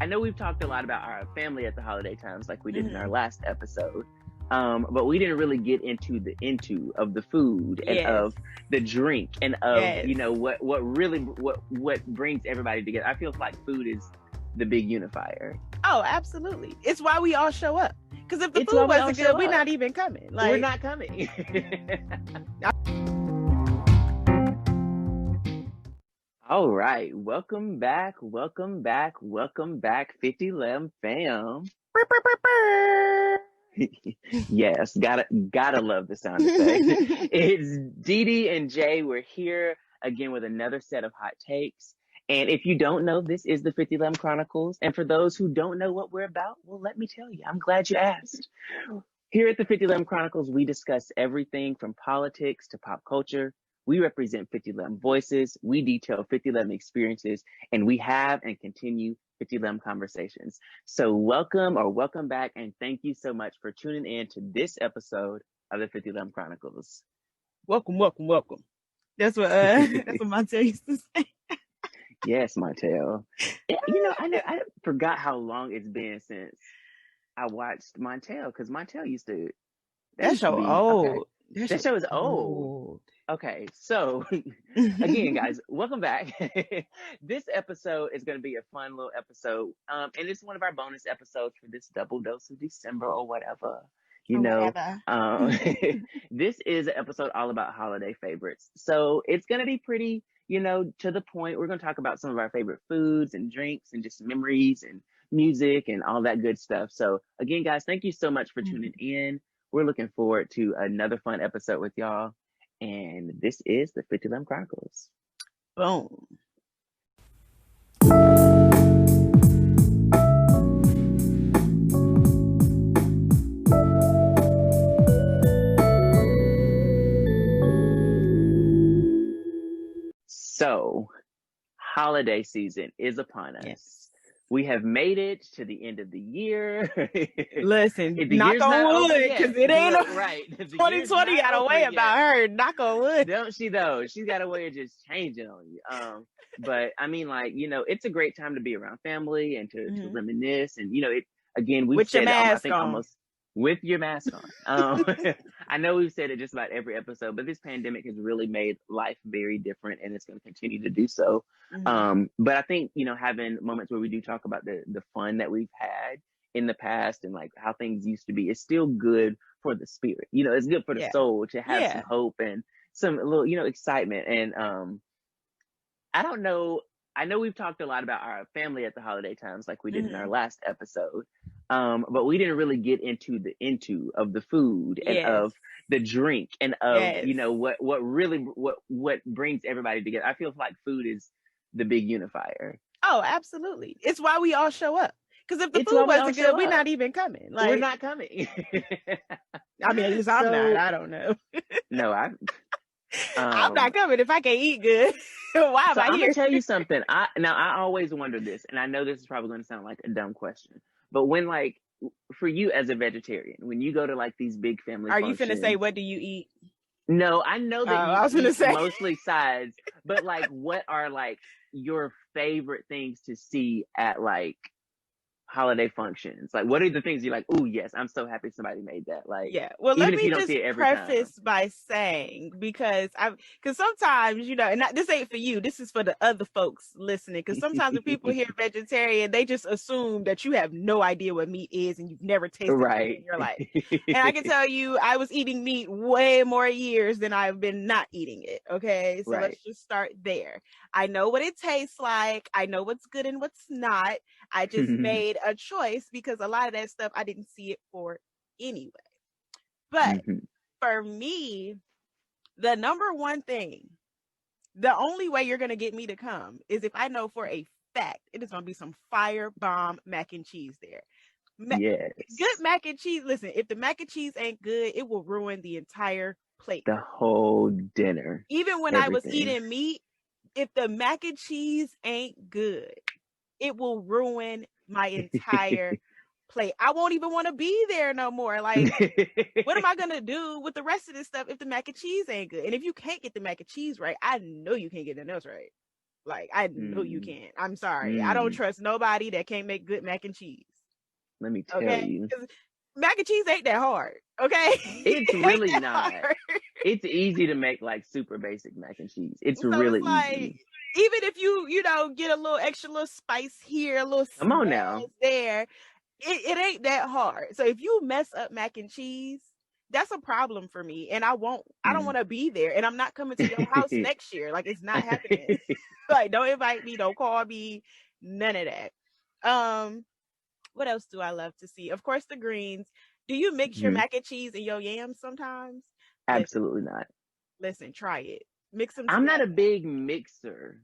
I know we've talked a lot about our family at the holiday times, like we did in our Mhm. last episode. But we didn't really get into the of the food and Yes. of the drink and of Yes. what brings everybody together. I feel like food is the big unifier. Oh, absolutely. It's why we all show up. Because if the It's why food we all wasn't show good, we're up. not even coming. We're not coming. All right. Welcome back. 50 Lamb fam. Yes, gotta love the sound effect. It's DiDi and Jay. We're here again with another set of hot takes. And if you don't know, this is the 50 Lamb Chronicles. And for those who don't know what we're about, well, let me tell you, I'm glad you asked. Here at the 50 Lamb Chronicles, we discuss everything from politics to pop culture. We represent 50 Lamb voices, we detail 50 Lamb experiences, and we have and continue 50 Lamb conversations. So welcome back, and thank you so much for tuning in to this episode of the 50 Lamb Chronicles. Welcome. That's what Montel used to say. Yes, Montel. I forgot how long it's been since I watched Montel, because Montel used to. That show old. Okay. That show is old. Okay, so again, guys, welcome back. This episode is going to be a fun little episode, and it's one of our bonus episodes for this double dose of December or whatever. This is an episode all about holiday favorites, so it's going to be pretty, to the point. We're going to talk about some of our favorite foods and drinks and just memories and music and all that good stuff. So again, guys, thank you so much for tuning in. We're looking forward to another fun episode with y'all. And this is the 50 Lamb Chronicles. Boom. So, holiday season is upon us. Yes. We have made it to the end of the year. Listen, knock on wood, because it ain't right. 2020 got a way about her. Knock on wood. Don't she though? She's got a way of just changing on you. But I mean, it's a great time to be around family and to reminisce. And we've said I think almost with your mask on. I know we've said it just about every episode, but this pandemic has really made life very different, and it's going to continue to do so. But I think, having moments where we do talk about the fun that we've had in the past and like how things used to be is still good for the spirit. It's good for the soul to have some hope and some little, excitement. And I don't know. I know we've talked a lot about our family at the holiday times, like we did in our last episode. But we didn't really get into the of the food and of the drink and of what brings everybody together. I feel like food is the big unifier. Oh, absolutely. It's why we all show up. Because if the food wasn't good, we're not even coming. We're not coming. I mean, at least I'm not. I don't know. No, I'm not coming if I can't eat good. Why am I here? I'm gonna tell you something. I always wonder this, and I know this is probably going to sound like a dumb question, but when for you as a vegetarian, when you go to these big family functions, you finna say, what do you eat? No, I know that I was gonna say mostly sides, but what are your favorite things to see at holiday functions? What are the things you're like, oh yes, I'm so happy somebody made that? Well, let me just preface by saying, because sometimes, and this ain't for you, this is for the other folks listening, because sometimes when people hear vegetarian, they just assume that you have no idea what meat is and you've never tasted it in your life. And I can tell you, I was eating meat way more years than I've been not eating it. Okay, so let's just start there. I know what it tastes like. I know what's good and what's not. I just made a choice because a lot of that stuff I didn't see it for anyway. But for me, the number one thing, the only way you're going to get me to come is if I know for a fact it is going to be some firebomb mac and cheese there. Good mac and cheese. Listen, if the mac and cheese ain't good, it will ruin the entire plate. The whole dinner. Even when I was eating meat, if the mac and cheese ain't good, it will ruin my entire plate. I won't even want to be there no more. What am I gonna do with the rest of this stuff if the mac and cheese ain't good? And if you can't get the mac and cheese right, I know you can't get nothing else right. Like, I know you can't. I'm sorry. I don't trust nobody that can't make good mac and cheese. Let me tell you. Mac and cheese ain't that hard. Okay. It's really not. Hard. It's easy to make like super basic mac and cheese. It's really easy. Even if you get a little extra little spice here, a little come on now there, it ain't that hard. So if you mess up mac and cheese, that's a problem for me. And I don't want to be there. And I'm not coming to your house next year. Like, it's not happening. Like, don't invite me, don't call me, none of that. What else do I love to see? Of course, the greens. Do you mix your mac and cheese and your yams sometimes? Absolutely not. Listen, try it. Mix them together. I'm not a big mixer.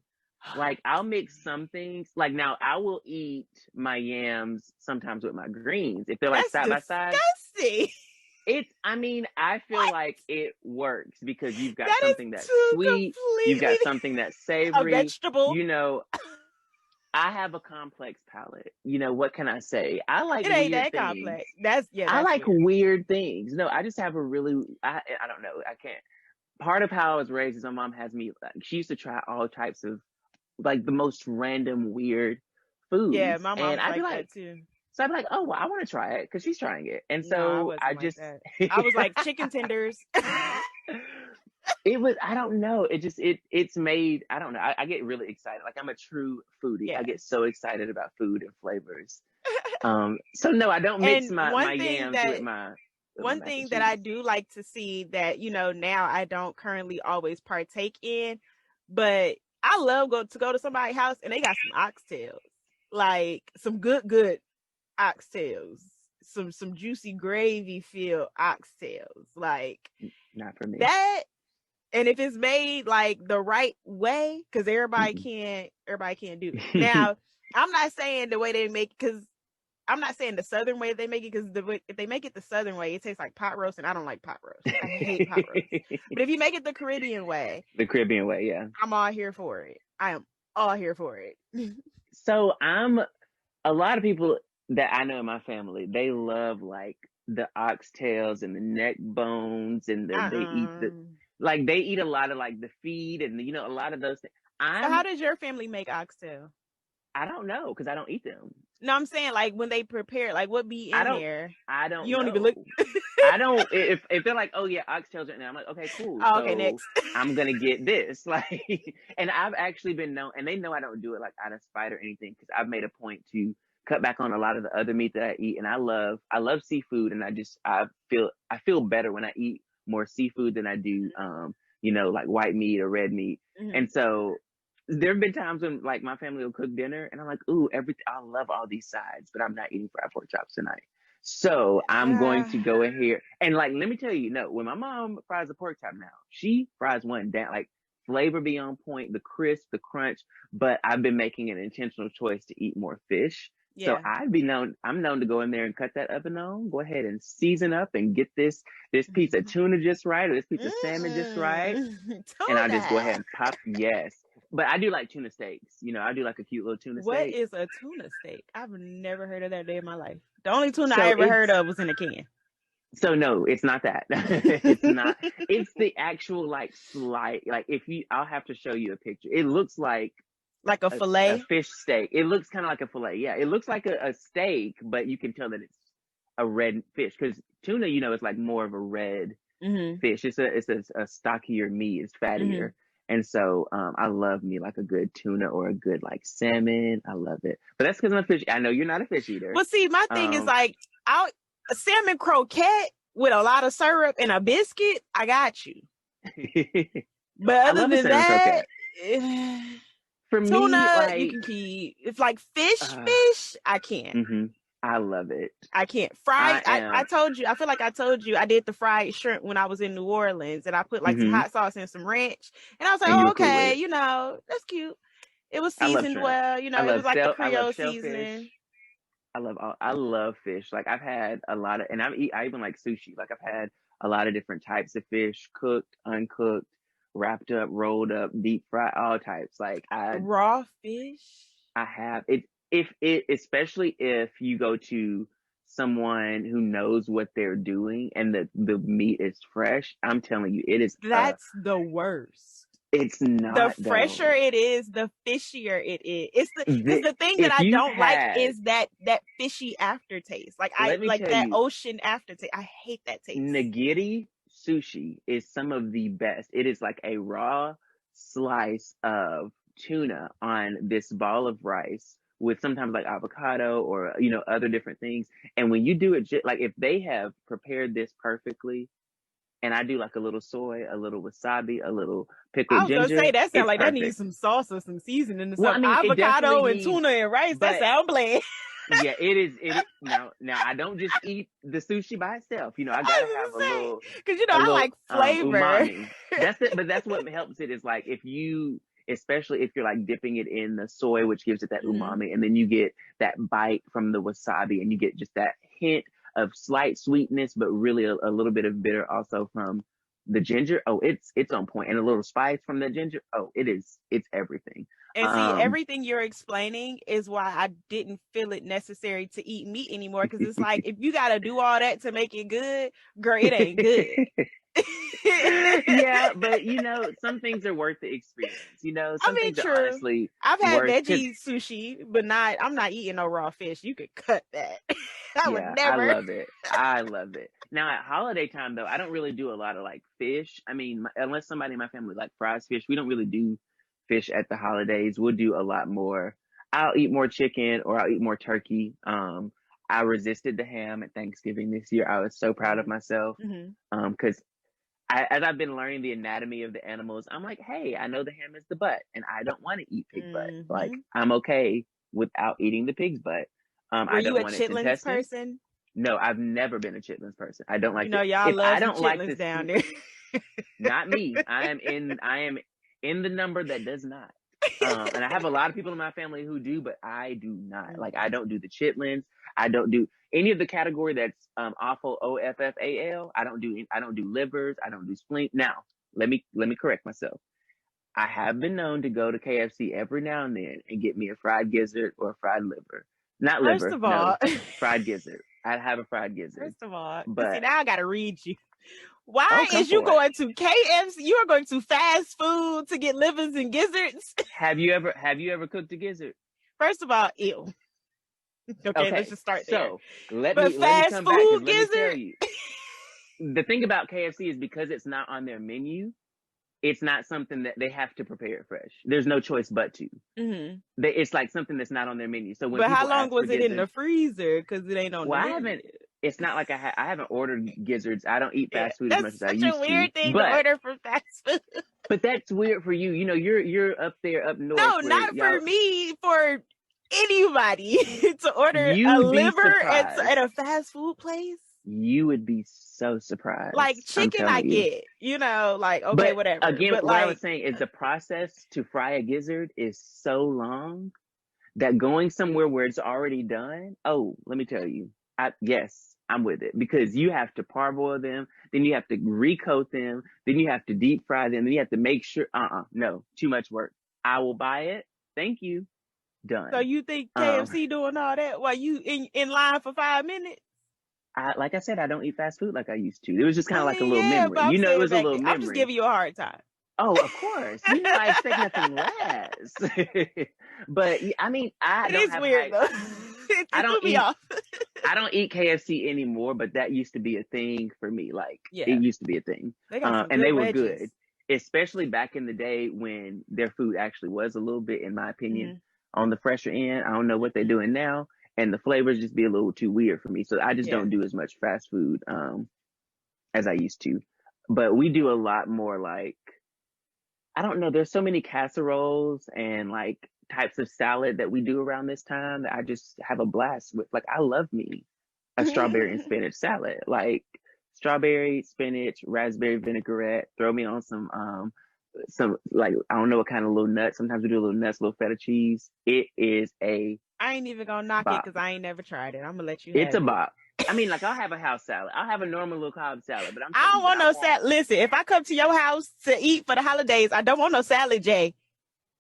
Like, I'll mix some things. Like, now I will eat my yams sometimes with my greens if they're like side by side. I feel like it works because you've got something that's sweet, you've got something that's savory, a vegetable. I have a complex palate. What can I say? I like it ain't weird that things. Complex. That's I like weird things. No, I just have a really, I don't know. I can't. Part of how I was raised is my mom has me, she used to try all types of, like, the most random, weird foods. Yeah, my mom like that too. So I'd be like, oh, well, I want to try it because she's trying it. And so I just... I was like, chicken tenders. It was, I don't know. It's made, I don't know. I get really excited. Like, I'm a true foodie. Yeah. I get so excited about food and flavors. So no, I don't mix my yams with my... One thing that I do like to see that, now I don't currently always partake in, but I love to go to somebody's house and they got some oxtails, like some good oxtails, some juicy gravy filled oxtails, like not for me. That, and if it's made like the right way, because everybody can't do it. Now, I'm not saying the way they make, because I'm not saying the Southern way they make it, because if they make it the Southern way, it tastes like pot roast, and I don't like pot roast. I hate pot roast. But if you make it the Caribbean way, yeah, I'm all here for it. I am all here for it. So a lot of people that I know in my family, they love like the oxtails and the neck bones, and they eat a lot of like the feet and a lot of those things. So how does your family make oxtail? I don't know, because I don't eat them. No, I'm saying like when they prepare, like what be in there? I don't. You don't even look. I don't. If they're like, oh yeah, oxtails right now, I'm like, okay, cool. Oh, okay, next. I'm gonna get this. Like, and I've actually been known, and they know I don't do it like out of spite or anything, because I've made a point to cut back on a lot of the other meat that I eat, and I love seafood, and I feel better when I eat more seafood than I do, like white meat or red meat, and so. There have been times when like my family will cook dinner and I'm like, ooh, I love all these sides, but I'm not eating fried pork chops tonight. So I'm going to go in here and like, let me tell you, when my mom fries a pork chop now, she fries one down, like flavor be on point, the crisp, the crunch, but I've been making an intentional choice to eat more fish. Yeah. So I'm known to go in there and cut that up and on, go ahead and season up and get this piece of tuna just right, or this piece of salmon just right. And I'll just go ahead and pop, yes. But I do like tuna steaks. I do like a cute little tuna steak. What is a tuna steak? I've never heard of that day in my life. The only tuna I ever heard of was in a can. So no, it's not that. It's not. It's the actual like slight. Like I'll have to show you a picture. It looks like a fillet, a fish steak. It looks kind of like a fillet. Yeah, it looks like a steak, but you can tell that it's a red fish, because tuna, is like more of a red fish. It's a stockier meat. It's fattier. And so I love me like a good tuna or a good like salmon. I love it. But that's because I'm a fish. I know you're not a fish eater. Well, see, my thing is like a salmon croquette with a lot of syrup and a biscuit. I got you. But other than that, for tuna, me, like, you can keep. It's like fish, I can't. I love it. I can't. Fried, I told you, I feel like I told you I did the fried shrimp when I was in New Orleans, and I put like some hot sauce and some ranch, and I was like, oh, okay, that's cute. It was seasoned well, it was like the Creole seasoning. I love fish. Like I've had a lot of, and I even like sushi. Like I've had a lot of different types of fish, cooked, uncooked, wrapped up, rolled up, deep fried, all types. Like raw fish. I have it. Especially if you go to someone who knows what they're doing and the meat is fresh, I'm telling you, it is. That's the worst. It's not the fresher though. it is, the fishier it is. It's because the thing that If I you've don't like had, is that fishy aftertaste. Like I let me like tell that you, ocean aftertaste. I hate that taste. nigiri sushi is some of the best. It is like a raw slice of tuna on this ball of rice with sometimes like avocado or other different things. And when you do it, like if they have prepared this perfectly, and I do like a little soy, a little wasabi, a little I pickled was gonna say ginger, that sounds it's like that needs perfect. some salsa, some seasoning, and Well, I some mean, it definitely avocado and needs, tuna and rice. That but sound bland. yeah, it is. Now I don't just eat the sushi by itself. I I gotta was have gonna say because a I little like flavor. umami. That's it. But that's what helps it is like if you, especially if you're like dipping it in the soy, which gives it that Mm-hmm. umami, and then you get that bite from the wasabi, and you get just that hint of slight sweetness, but really a little bit of bitter also from the ginger. Oh, it's on point, and a little spice from the ginger. Oh, it's everything. And see, Um, everything you're explaining is why I didn't feel it necessary to eat meat anymore. Because it's like if you gotta do all that to make it good, girl, it ain't good. yeah, but some things are worth the experience. I Some mean, things are true. honestly I've had worth because veggie sushi, but I'm not eating no raw fish. You could cut that. I would yeah, I never. love it. I love it. Now at holiday time though, I don't really do a lot of like fish. I mean, unless somebody in my family like fries fish, we don't really do fish at the holidays. We'll do a lot more. I'll eat more chicken or I'll eat more turkey. I resisted the ham at Thanksgiving this year. I was so proud of myself. Mm-hmm. Because as I've been learning the anatomy of the animals, I'm like, hey, I know the ham is the butt, and I don't want to eat pig butt. Like, Mm-hmm. I'm okay without eating the pig's butt. Were I you don't a want its chitlins intestines. person? No, I've never been a chitlins person. I don't You like know, the y'all if I love some don't like chitlins the down there. not me. I am in the number that does not. And I have a lot of people in my family who do, but I do not. Like I don't do the chitlins. I don't do any of the category that's awful OFFAL. I don't do livers. I don't do spleen. Now, let me correct myself. I have been known to go to KFC every now and then and get me a fried gizzard or a fried liver. Not First liver, of all, no, fried gizzard. I'd have a fried gizzard. see But now I gotta read you. Why oh, come is you for it. going to KFC? You are going to fast food to get livers and gizzards? Have you ever cooked a gizzard? First of all, ew. Okay, let's Okay, just start there. so let But me let me fast come back because food let me tell gizzard? you the thing about KFC is because it's not on their menu. It's not something that they have to prepare it fresh. There's no choice but to. Mm-hmm. It's like something that's not on their menu. So when But how people long ask for was it in the gizzards, freezer? Because it ain't on the well, I menu. haven't. It's not like I haven't ordered gizzards. I don't eat Yeah, fast food as much that's as I such a used to. weird thing to But order for fast food. but that's weird for you. You're up there up north No, where not for y'all. me. For anybody to order a You'd be liver surprised. at a fast food place. You would be so Like surprised. I'm chicken, I telling you. get. Like okay, But whatever. again, But what I was like, saying is the process to fry a gizzard is so long that going somewhere where it's already done. Oh, let me tell you. Yes, I'm with it because you have to parboil them, then you have to recoat them, then you have to deep fry them, then you have to make sure. No, too much work. I will buy it. Thank you. so Done. you think Um, KFC doing all that while you in line for 5 minutes? like I said, I don't eat fast food like I used to. It was just kind I of like a mean, little yeah, but memory. I'm It saying was a back little then, I'm just memory. giving you a hard time. Oh, of course. I expect nothing less. But I mean, It is weird though. I It threw don't me eat off. I don't eat KFC anymore, but that used to be a thing for me. Like Yeah, it used to be a thing. they got some And good they were wedges. good, especially back in the day when their food actually was a little bit, in my opinion, Mm-hmm. on the fresher end. I don't know what they're doing now, and the flavors just be a little too weird for me. So I just Yeah. don't do as much fast food as I used to. But we do a lot more like I don't know. There's so many casseroles and like types of salad that we do around this time that I just have a blast with. Like I love me a strawberry and spinach salad. Like strawberry, spinach, raspberry vinaigrette. Throw me on some like I don't know what kind of little nuts. Sometimes we do a little nuts, little feta cheese. It is a I ain't even gonna knock it bop. because I ain't never tried it. I'm gonna let you It's have a it. bop. I mean, like I'll have a house salad. I'll have a normal little Cobb salad, but I'm I telling don't you, when want I no want, salad. Listen, if I come to your house to eat for the holidays, I don't want no salad, Jay.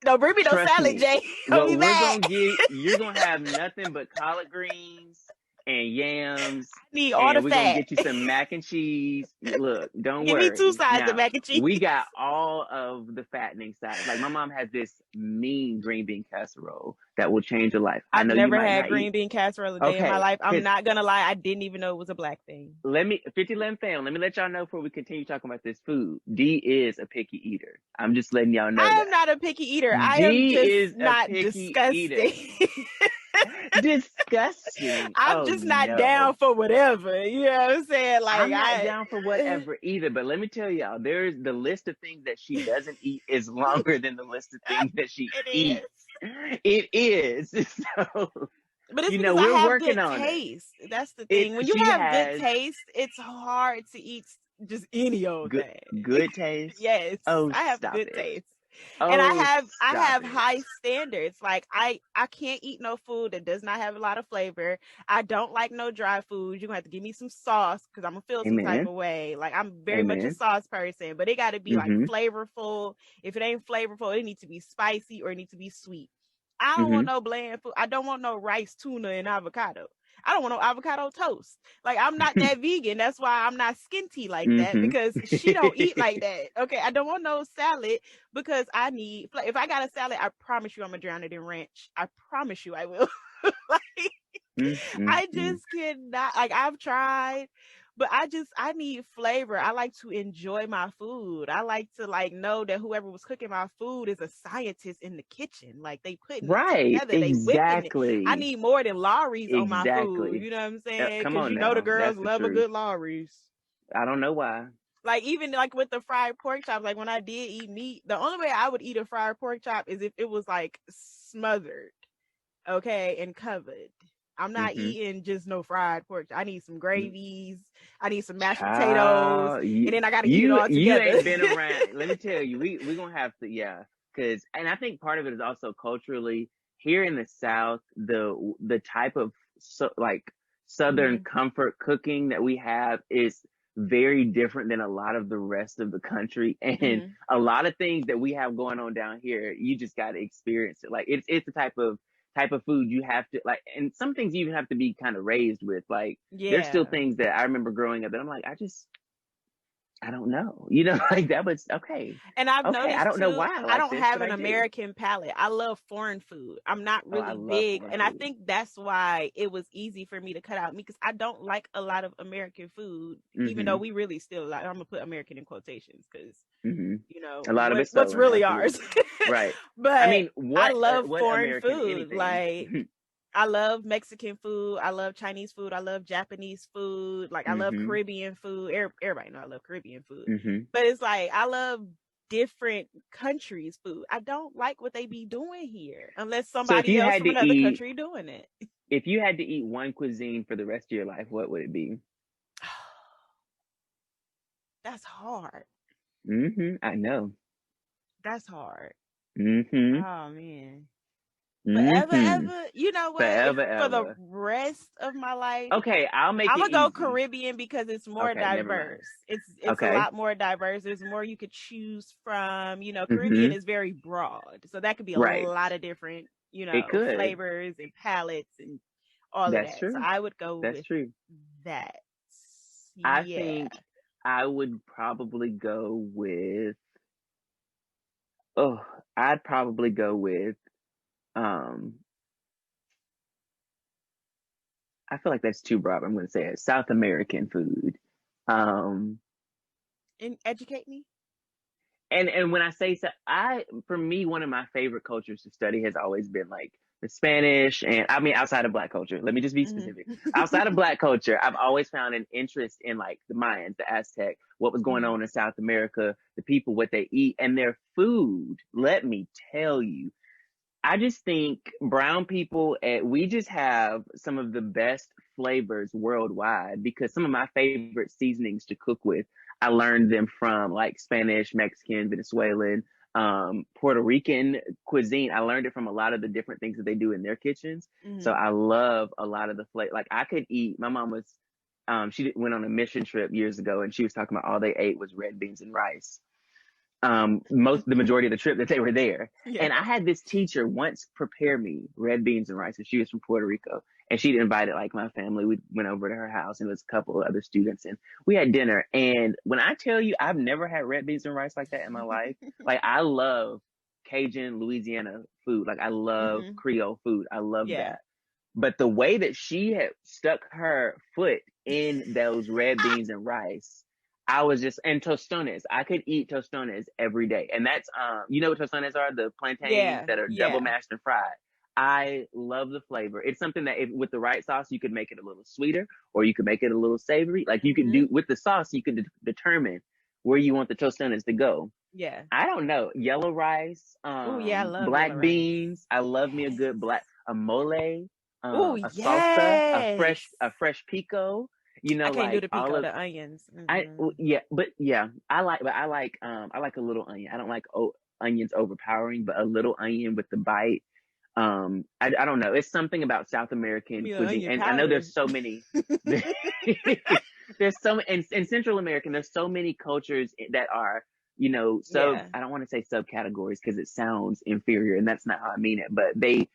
Don't bring me no trust salad, me, Jay. I'll what be we're mad. gonna get, you're gonna have nothing but collard greens and yams. I need all the We're fat. gonna get you some mac and cheese. Look, don't Give worry. me 2 sides now, of mac and cheese. We got all of the fattening sides. Like my mom has this mean green bean casserole that will change your life. I've I know never you might had not green eat. bean casserole a day in my life. I'm not gonna lie, I didn't even know it was a Black thing. 5011 fam, let me let y'all know before we continue talking about this food. D is a picky eater. I'm just letting y'all know I that. am not a picky eater. I am D just is not a picky disgusting. Disgusting. I'm just not down for whatever. You know what I'm saying? Like I'm not down for whatever either. But let me tell y'all, there's the list of things that she doesn't eat is longer than the list of things that she eats. It is. So, but it's because I have good taste. That's the thing. When you have good taste, it's hard to eat just any old thing. Good taste. Yes. Oh, I have good taste. Oh, and I have high standards. Like I can't eat no food that does not have a lot of flavor. I don't like no dry food. You're gonna have to give me some sauce because I'm gonna feel some type of way. Like I'm very much a sauce person, but it got to be like flavorful. If it ain't flavorful, it needs to be spicy or it needs to be sweet. I don't want no bland food. I don't want no rice, tuna, and avocado. I don't want no avocado toast. Like I'm not that vegan. That's why I'm not skinty like that, because she don't eat like that. Okay, I don't want no salad because I need. If I got a salad, I promise you I'm gonna drown it in ranch. I promise you I will. Like I just cannot. Like I've tried, but I need flavor. I like to enjoy my food. I like to know that whoever was cooking my food is a scientist in the kitchen. Like they putting it together, they whipping it. I need more than Lawry's on my food. You know what I'm saying? Because the girls love a good Lawry's. I don't know why. Like even like with the fried pork chops, like when I did eat meat, the only way I would eat a fried pork chop is if it was like smothered, okay, and covered. I'm not eating just no fried pork. I need some gravies. I need some mashed potatoes, and then I got to eat it all together. You ain't been around. Let me tell you, we're gonna have to, because, and I think part of it is also culturally here in the South, the type of Southern comfort cooking that we have is very different than a lot of the rest of the country, and a lot of things that we have going on down here, you just got to experience it. Like it's the type of food you have to like, and some things you even have to be kind of raised with. Like there's still things that I remember growing up that I'm like, I don't know, like that was okay. And I've noticed I don't know why I don't have an American palate. I love foreign food. I'm not really big, and I think that's why it was easy for me to cut out meat, because I don't like a lot of American food, even though we really still like. I'm gonna put American in quotations because a lot of it's what's really ours, right? But I mean, I love foreign food, like. I love Mexican food. I love Chinese food. I love Japanese food. Like I love Caribbean food. Everybody know I love Caribbean food. But it's like I love different countries' food. I don't like what they be doing here unless somebody else from another country doing it. If you had to eat one cuisine for the rest of your life, what would it be? That's hard. I know. That's hard. Oh man. Forever, ever, you know what? For the rest of my life. Okay, I'm gonna go Caribbean because it's more diverse. It's a lot more diverse. There's more you could choose from. Caribbean is very broad, so that could be a lot of different, flavors and palettes and all of that. True. So I would go with that. I think I would probably go with. I'd probably go with. I feel like that's too broad. I'm going to say it. South American food. And educate me. And when I say so, for me, one of my favorite cultures to study has always been like the Spanish, and I mean outside of Black culture. Let me just be specific. Outside of Black culture, I've always found an interest in like the Mayans, the Aztec, what was going on in South America, the people, what they eat, and their food. Let me tell you. I just think brown people, we just have some of the best flavors worldwide, because some of my favorite seasonings to cook with, I learned them from like Spanish, Mexican, Venezuelan, Puerto Rican cuisine. I learned it from a lot of the different things that they do in their kitchens. So I love a lot of the flavor. Like I could eat, my mom was, she went on a mission trip years ago, and she was talking about all they ate was red beans and rice. The majority of the trip that they were there. And I had this teacher once prepare me red beans and rice, and she was from Puerto Rico. and she'd invited like my family. We went over to her house, and it was a couple of other students, and we had dinner. And when I tell you, I've never had red beans and rice like that in my life. Like, I love Cajun Louisiana food. Like, I love Creole food. I love that. But the way that she had stuck her foot in those red beans and rice, I was just, and tostones. I could eat tostones every day. And that's, you know what tostones are? The plantains that are double mashed and fried. I love the flavor. It's something that with the right sauce, you could make it a little sweeter, or you could make it a little savory. Like, you could do with the sauce, you could determine where you want the tostones to go. Yeah. I don't know. Yellow rice, I love black beans. I love me a good a mole, a salsa, a fresh pico. You know, I can't do the pico, all the onions. I like a little onion. I don't like onions overpowering, but a little onion with the bite. I don't know. It's something about South American cuisine, and I know there's so many. There's so many in Central American. There's so many cultures that are, you know, I don't want to say subcategories because it sounds inferior, and that's not how I mean it. But they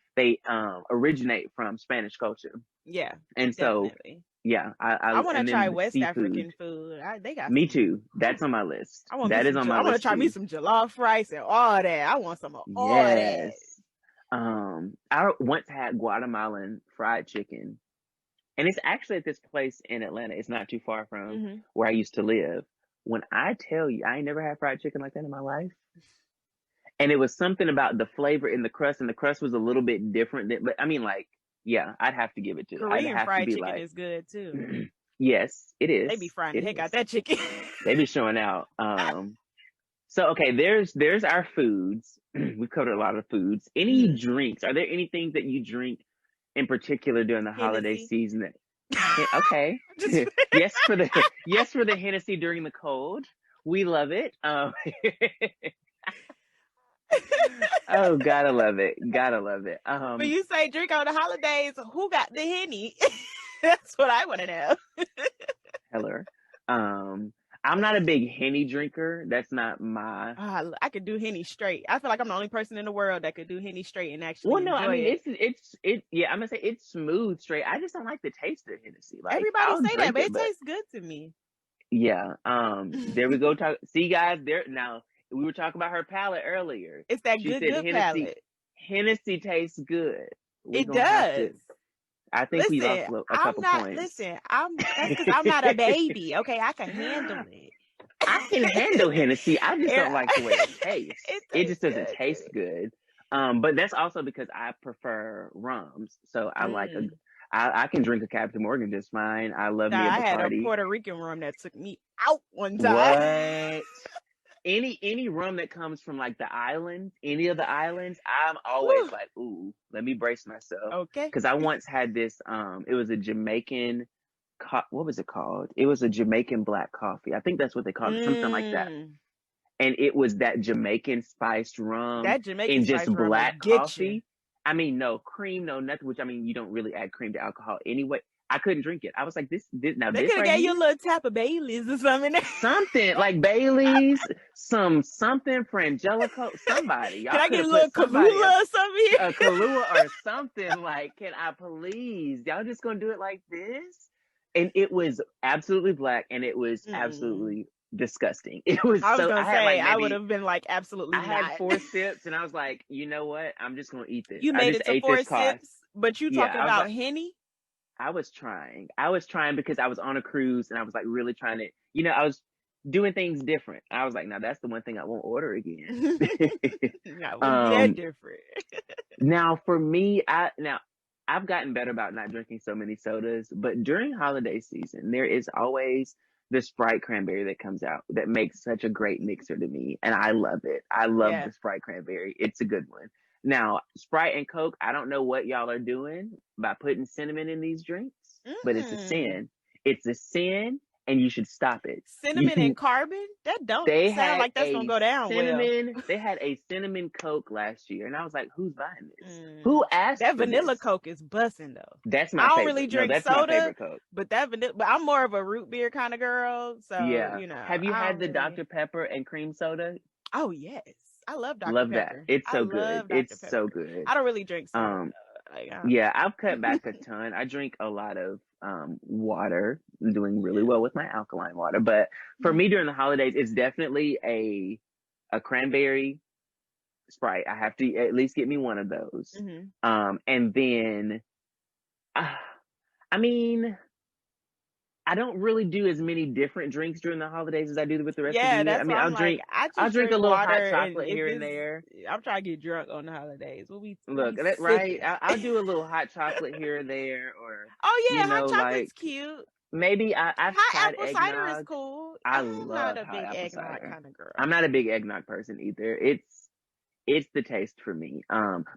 originate from Spanish culture. Yeah, and so definitely. Yeah, I want to try West African food. They got me too. That's on my list. I want to try me some jollof rice and all that. I want some of all that. I once had Guatemalan fried chicken, and it's actually at this place in Atlanta. It's not too far from where I used to live. When I tell you, I ain't never had fried chicken like that in my life. And it was something about the flavor in the crust, and the crust was a little bit different but I mean, like, yeah, I'd have to give it to Korean fried chicken is good too. Yes, it is. They be frying the heck out that chicken. They be showing out. So okay, there's our foods. We've covered a lot of foods. Any drinks? Are there any things that you drink in particular during the holiday season? Okay. Yes for the Hennessy during the cold. We love it. Oh, gotta love it. When you say drink on the holidays, who got the Henny? That's what I want to know. Heller. I'm not a big Henny drinker. That's not my. I could do Henny straight. I feel like I'm the only person in the world that could do Henny straight and actually. Well, no, I mean it. it's yeah. I'm gonna say it's smooth straight. I just don't like the taste of Hennessy. Like, everybody say that, but it tastes good to me. Yeah. There we go. See, guys. There now. We were talking about her palate earlier. It's that good palate. Hennessy tastes good. It does. I think we lost a couple points. Listen, that's because I'm not a baby. Okay, I can handle it. I can handle Hennessy. I just don't like the way it tastes. It just doesn't taste good. But that's also because I prefer rums. So I like I can drink a Captain Morgan just fine. I love me a Bacardi. I had a Puerto Rican rum that took me out one time. What? Any rum that comes from like the islands, any of the islands, I'm always like, ooh, let me brace myself. Okay. Because I once had this, it was a Jamaican, what was it called? It was a Jamaican black coffee. I think that's what they called it, something like that. And it was that Jamaican spiced rum. That Jamaican and just black coffee. You. I mean, no cream, no nothing, which I mean, you don't really add cream to alcohol anyway. I couldn't drink it. I was like, this now they this could have gave you a little tap of Bailey's or something. Something like Bailey's, something Frangelico, somebody. Y'all can I get a little Kahlua or something here? A Kahlua or something. Like, can I please? Y'all just gonna do it like this? And it was absolutely black, and it was absolutely disgusting. It was. I would have been like, absolutely. I had 4 sips, and I was like, you know what? I'm just gonna eat this. You made it to 4 sips, but you talking about Henny? I was trying because I was on a cruise, and I was like really trying to, you know, I was doing things different. I was like, now that's the one thing I won't order again. That different. Now for me, I've gotten better about not drinking so many sodas, but during holiday season, there is always the Sprite cranberry that comes out that makes such a great mixer to me, and I love it. I love the Sprite cranberry. It's a good one. Now, Sprite and Coke, I don't know what y'all are doing by putting cinnamon in these drinks, but it's a sin. It's a sin, and you should stop it. Cinnamon and carbon? That don't sound like that's going to go down well. They had a cinnamon Coke last year, and I was like, who's buying this? Who asked that for vanilla this? Coke is busting, though. That's my favorite. I don't really drink that's soda, my favorite Coke. But but I'm more of a root beer kind of girl, so, you know. Have you had the Dr. Pepper and cream soda? Oh, yes. I love Dr. Love Pepper. That. It's so good. It's so good. I don't really drink soda. Yeah, I've cut back a ton. I drink a lot of water. I'm doing really well with my alkaline water. But for me during the holidays, it's definitely a cranberry Sprite. I have to at least get me one of those. And then, I mean, I don't really do as many different drinks during the holidays as I do with the rest of the year. That's I mean, I'll drink a little hot chocolate here and there. I'm trying to get drunk on the holidays. Look, that's right. I'll do a little hot chocolate here and there, or hot chocolate's cute. Maybe I've hot tried apple eggnog. cider is cool. I'm not a big eggnog kind of girl. I'm not a big eggnog person either. It's the taste for me.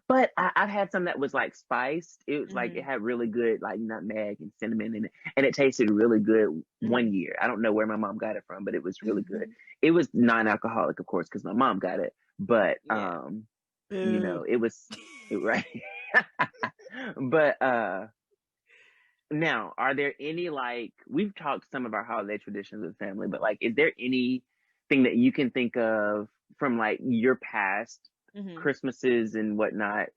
But I've had some that was like spiced. It was like it had really good like nutmeg and cinnamon in it, and it tasted really good one year. I don't know where my mom got it from, but it was really good. It was non-alcoholic, of course, because my mom got it. But you know, it was right. But now, are there any like we've talked some of our holiday traditions with family, but like, is there anything that you can think of from like your past Christmases and whatnot,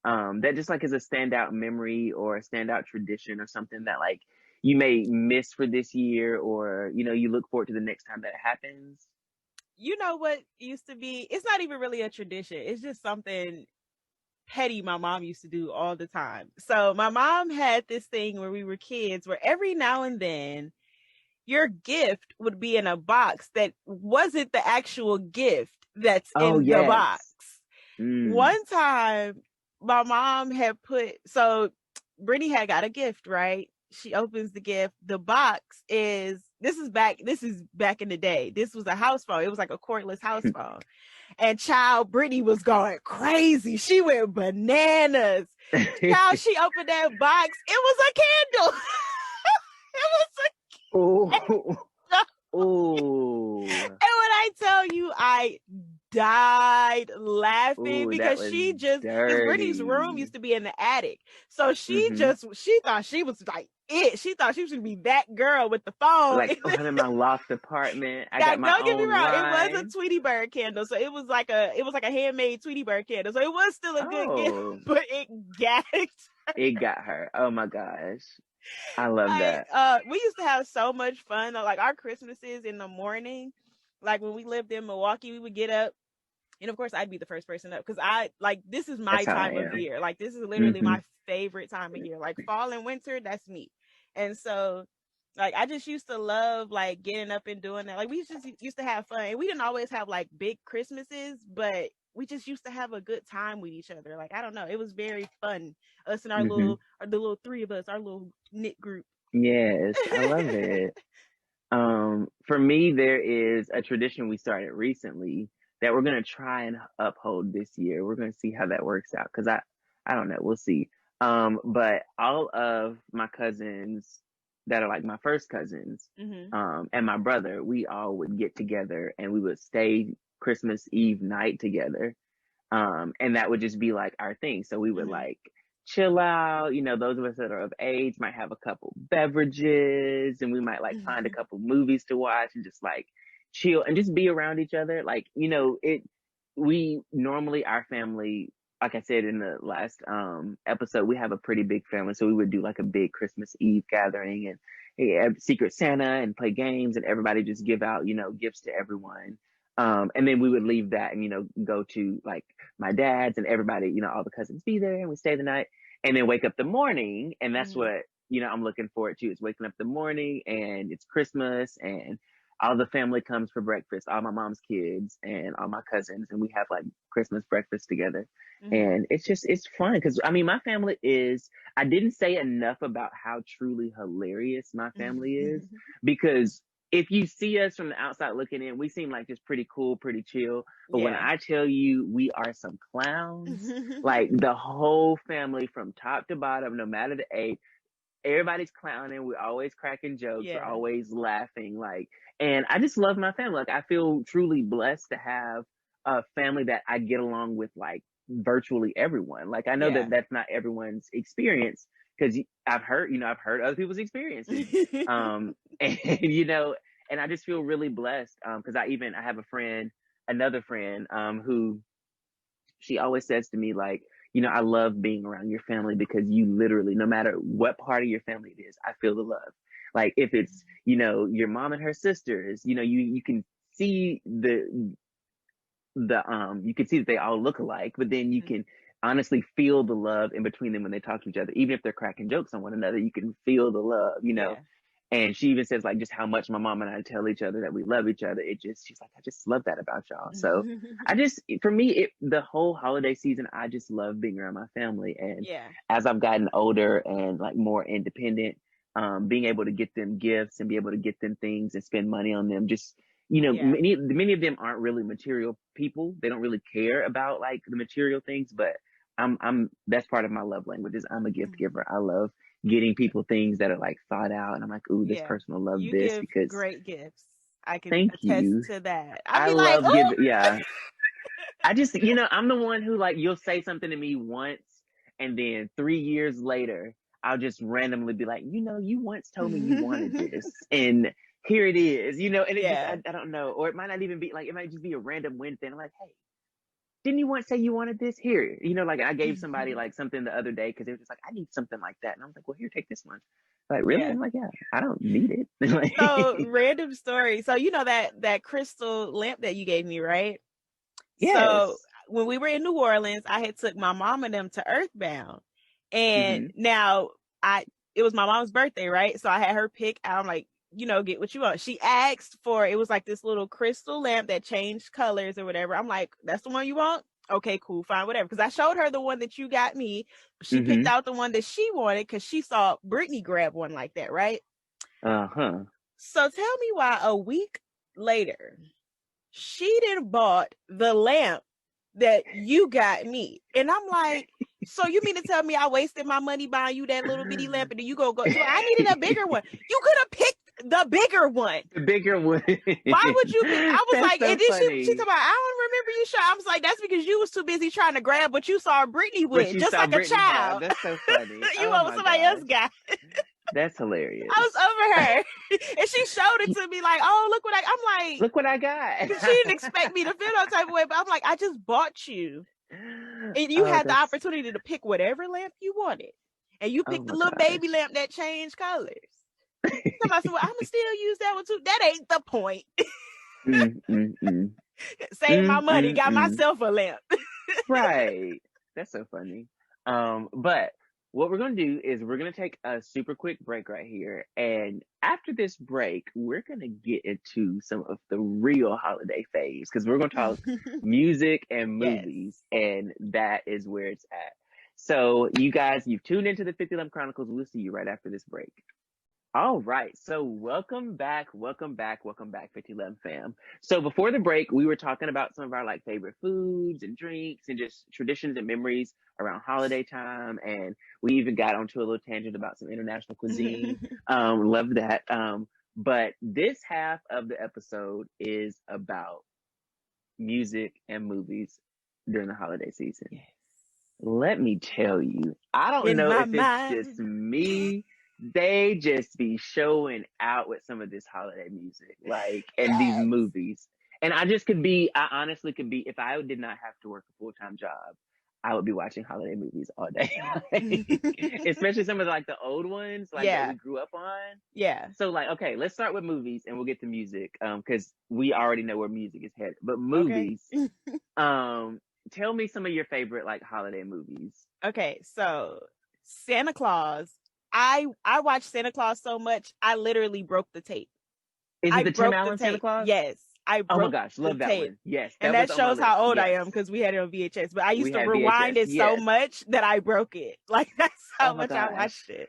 that just like is a standout memory or a standout tradition or something that like you may miss for this year, or you know, you look forward to the next time that happens? You know what used to be? It's not even really a tradition. It's just something petty my mom used to do all the time. So my mom had this thing when we were kids where every now and then your gift would be in a box that wasn't the actual gift that's in the box. One time my mom had Brittany had got a gift, right? She opens the gift. The box this is back in the day. This was a house phone. It was like a cordless house phone. And Brittany was going crazy. She went bananas. She opened that box. It was a candle. It was a candle. Oh. And when I tell you, I died laughing because because Brittany's room used to be in the attic. So she thought she was like it. She thought she was going to be that girl with the phone. Like, I'm in my loft apartment. I got my don't get me wrong. line. It was a Tweety Bird candle. So it was like a handmade Tweety Bird candle. So it was still a good gift, but it gagged her. It got her. Oh my gosh. I love that. We used to have so much fun. Like our Christmases in the morning, like when we lived in Milwaukee, we would get up, and of course I'd be the first person up because this is my time of year. Like this is literally my favorite time of year. Like fall and winter, that's me. And so like I just used to love like getting up and doing that. Like we just used to have fun, and we didn't always have like big Christmases, but we just used to have a good time with each other. Like, I don't know. It was very fun. Us and the little three of us, our little knit group. Yes, I love it. For me, there is a tradition we started recently that we're going to try and uphold this year. We're going to see how that works out. Cause I don't know. We'll see. But all of my cousins that are like my first cousins, and my brother, we all would get together and we would stay Christmas Eve night together. And that would just be like our thing. So we would like chill out, you know, those of us that are of age might have a couple beverages, and we might like find a couple movies to watch and just like chill and just be around each other. Like, you know, we normally, our family, like I said in the last episode, we have a pretty big family. So we would do like a big Christmas Eve gathering and Secret Santa and play games, and everybody just give out, you know, gifts to everyone. And then we would leave that and, you know, go to like my dad's, and everybody, you know, all the cousins be there, and we stay the night and then wake up the morning. And that's what, you know, I'm looking forward to, is waking up the morning and it's Christmas and all the family comes for breakfast, all my mom's kids and all my cousins, and we have like Christmas breakfast together. And it's fun. Cause I mean, my family I didn't say enough about how truly hilarious my family is, because if you see us from the outside looking in, we seem like just pretty cool, pretty chill. But when I tell you we are some clowns, like the whole family from top to bottom, no matter the age, everybody's clowning. We're always cracking jokes. We're always laughing. Like, and I just love my family. Like, I feel truly blessed to have a family that I get along with, like virtually everyone. Like, I know that that's not everyone's experience, because I've heard other people's experiences. And, you know, and I just feel really blessed. Cause I have another friend, who she always says to me, like, I love being around your family because you literally, no matter what part of your family it is, I feel the love. Like if it's, your mom and her sisters, you can see you can see that they all look alike, but then you can honestly feel the love in between them when they talk to each other. Even if they're cracking jokes on one another, you can feel the love, Yeah. And she even says like just how much my mom and I tell each other that we love each other. She's like, I just love that about y'all. So for me, the whole holiday season, I just love being around my family. And as I've gotten older and like more independent, being able to get them gifts and be able to get them things and spend money on them, just, many of them aren't really material people. They don't really care about like the material things, but that's part of my love languages. I'm a gift giver. I love getting people things that are like thought out, and I'm like, ooh, this person will love you this give because great gifts. I can thank attest you to that. I love giving. Yeah. I just, I'm the one who like, you'll say something to me once and then 3 years later I'll just randomly be like, you once told me you wanted this and here it is, and it just, I don't know, or it might not even be like, it might just be a random win thing. I'm like, hey, didn't you once say you wanted this? Here, like I gave somebody like something the other day because they were just like, I need something like that. And I was like, well, here, take this one. Like, really? I'm like, yeah, I don't need it. So random story. So that crystal lamp that you gave me, right? Yes. So when we were in New Orleans, I had took my mom and them to Earthbound. And now it was my mom's birthday, right? So I had her pick out, I'm like, get what you want. She asked for, it was like this little crystal lamp that changed colors or whatever. I'm like, that's the one you want? Okay, cool, fine, whatever. Because I showed her the one that you got me. She picked out the one that she wanted because she saw Brittany grab one like that, right? So tell me why a week later, she didn't bought the lamp that you got me. And I'm like, so you mean to tell me I wasted my money buying you that little bitty lamp and then you go, I needed a bigger one. You could have picked the bigger one. The bigger one. Why would you pick? I was that's like, so and then funny. she talking about, I don't remember you shot. I was like, that's because you was too busy trying to grab what you saw Brittany with, just like Brittany a child. That's so funny. You want what somebody else got. That's hilarious. I was over her. And she showed it to me like, oh, look what I'm like, look what I got. She didn't expect me to feel that type of way, but I'm like, I just bought you. And you had the opportunity to pick whatever lamp you wanted. And you picked the little baby lamp that changed colors. Somebody said, well, I'm going to still use that one too. That ain't the point. Save my money, got myself a lamp. Right. That's so funny. But what we're going to do is we're going to take a super quick break right here. And after this break, we're going to get into some of the real holiday faves because we're going to talk music and movies. And that is where it's at. So you guys, you've tuned into the 50 Lamp Chronicles. We'll see you right after this break. All right. So welcome back, 50 Lamp fam. So before the break, we were talking about some of our like favorite foods and drinks and just traditions and memories around holiday time. And we even got onto a little tangent about some international cuisine. Love that. But this half of the episode is about music and movies during the holiday season. Yes. Let me tell you, I don't know if it's just me. They just be showing out with some of this holiday music, like, and these movies. And I honestly could be, if I did not have to work a full-time job, I would be watching holiday movies all day. Especially some of like the old ones, like that we grew up on. Yeah. So like, okay, let's start with movies and we'll get to music. Cause we already know where music is headed, but movies, tell me some of your favorite like holiday movies. Okay. So Santa Claus. I watched Santa Claus so much, I literally broke the tape. Is it the Tim Allen Santa Claus? Yes. I broke oh my gosh, love that tape. One. Yes. And that shows how old I am because we had it on VHS. But I used to rewind it so much that I broke it. Like that's how much I watched it.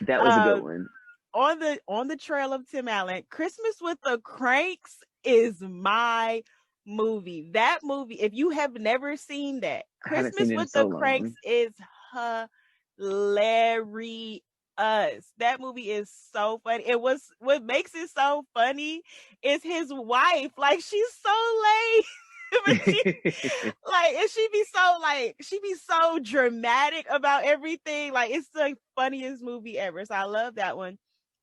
That was a good one. On the trail of Tim Allen, Christmas with the Cranks is my movie. That movie, if you have never seen that, Christmas with the Cranks is hilarious. That movie is so funny. What makes it so funny is his wife. Like she's so late. But she be so dramatic about everything. Like it's the funniest movie ever. So I love that one.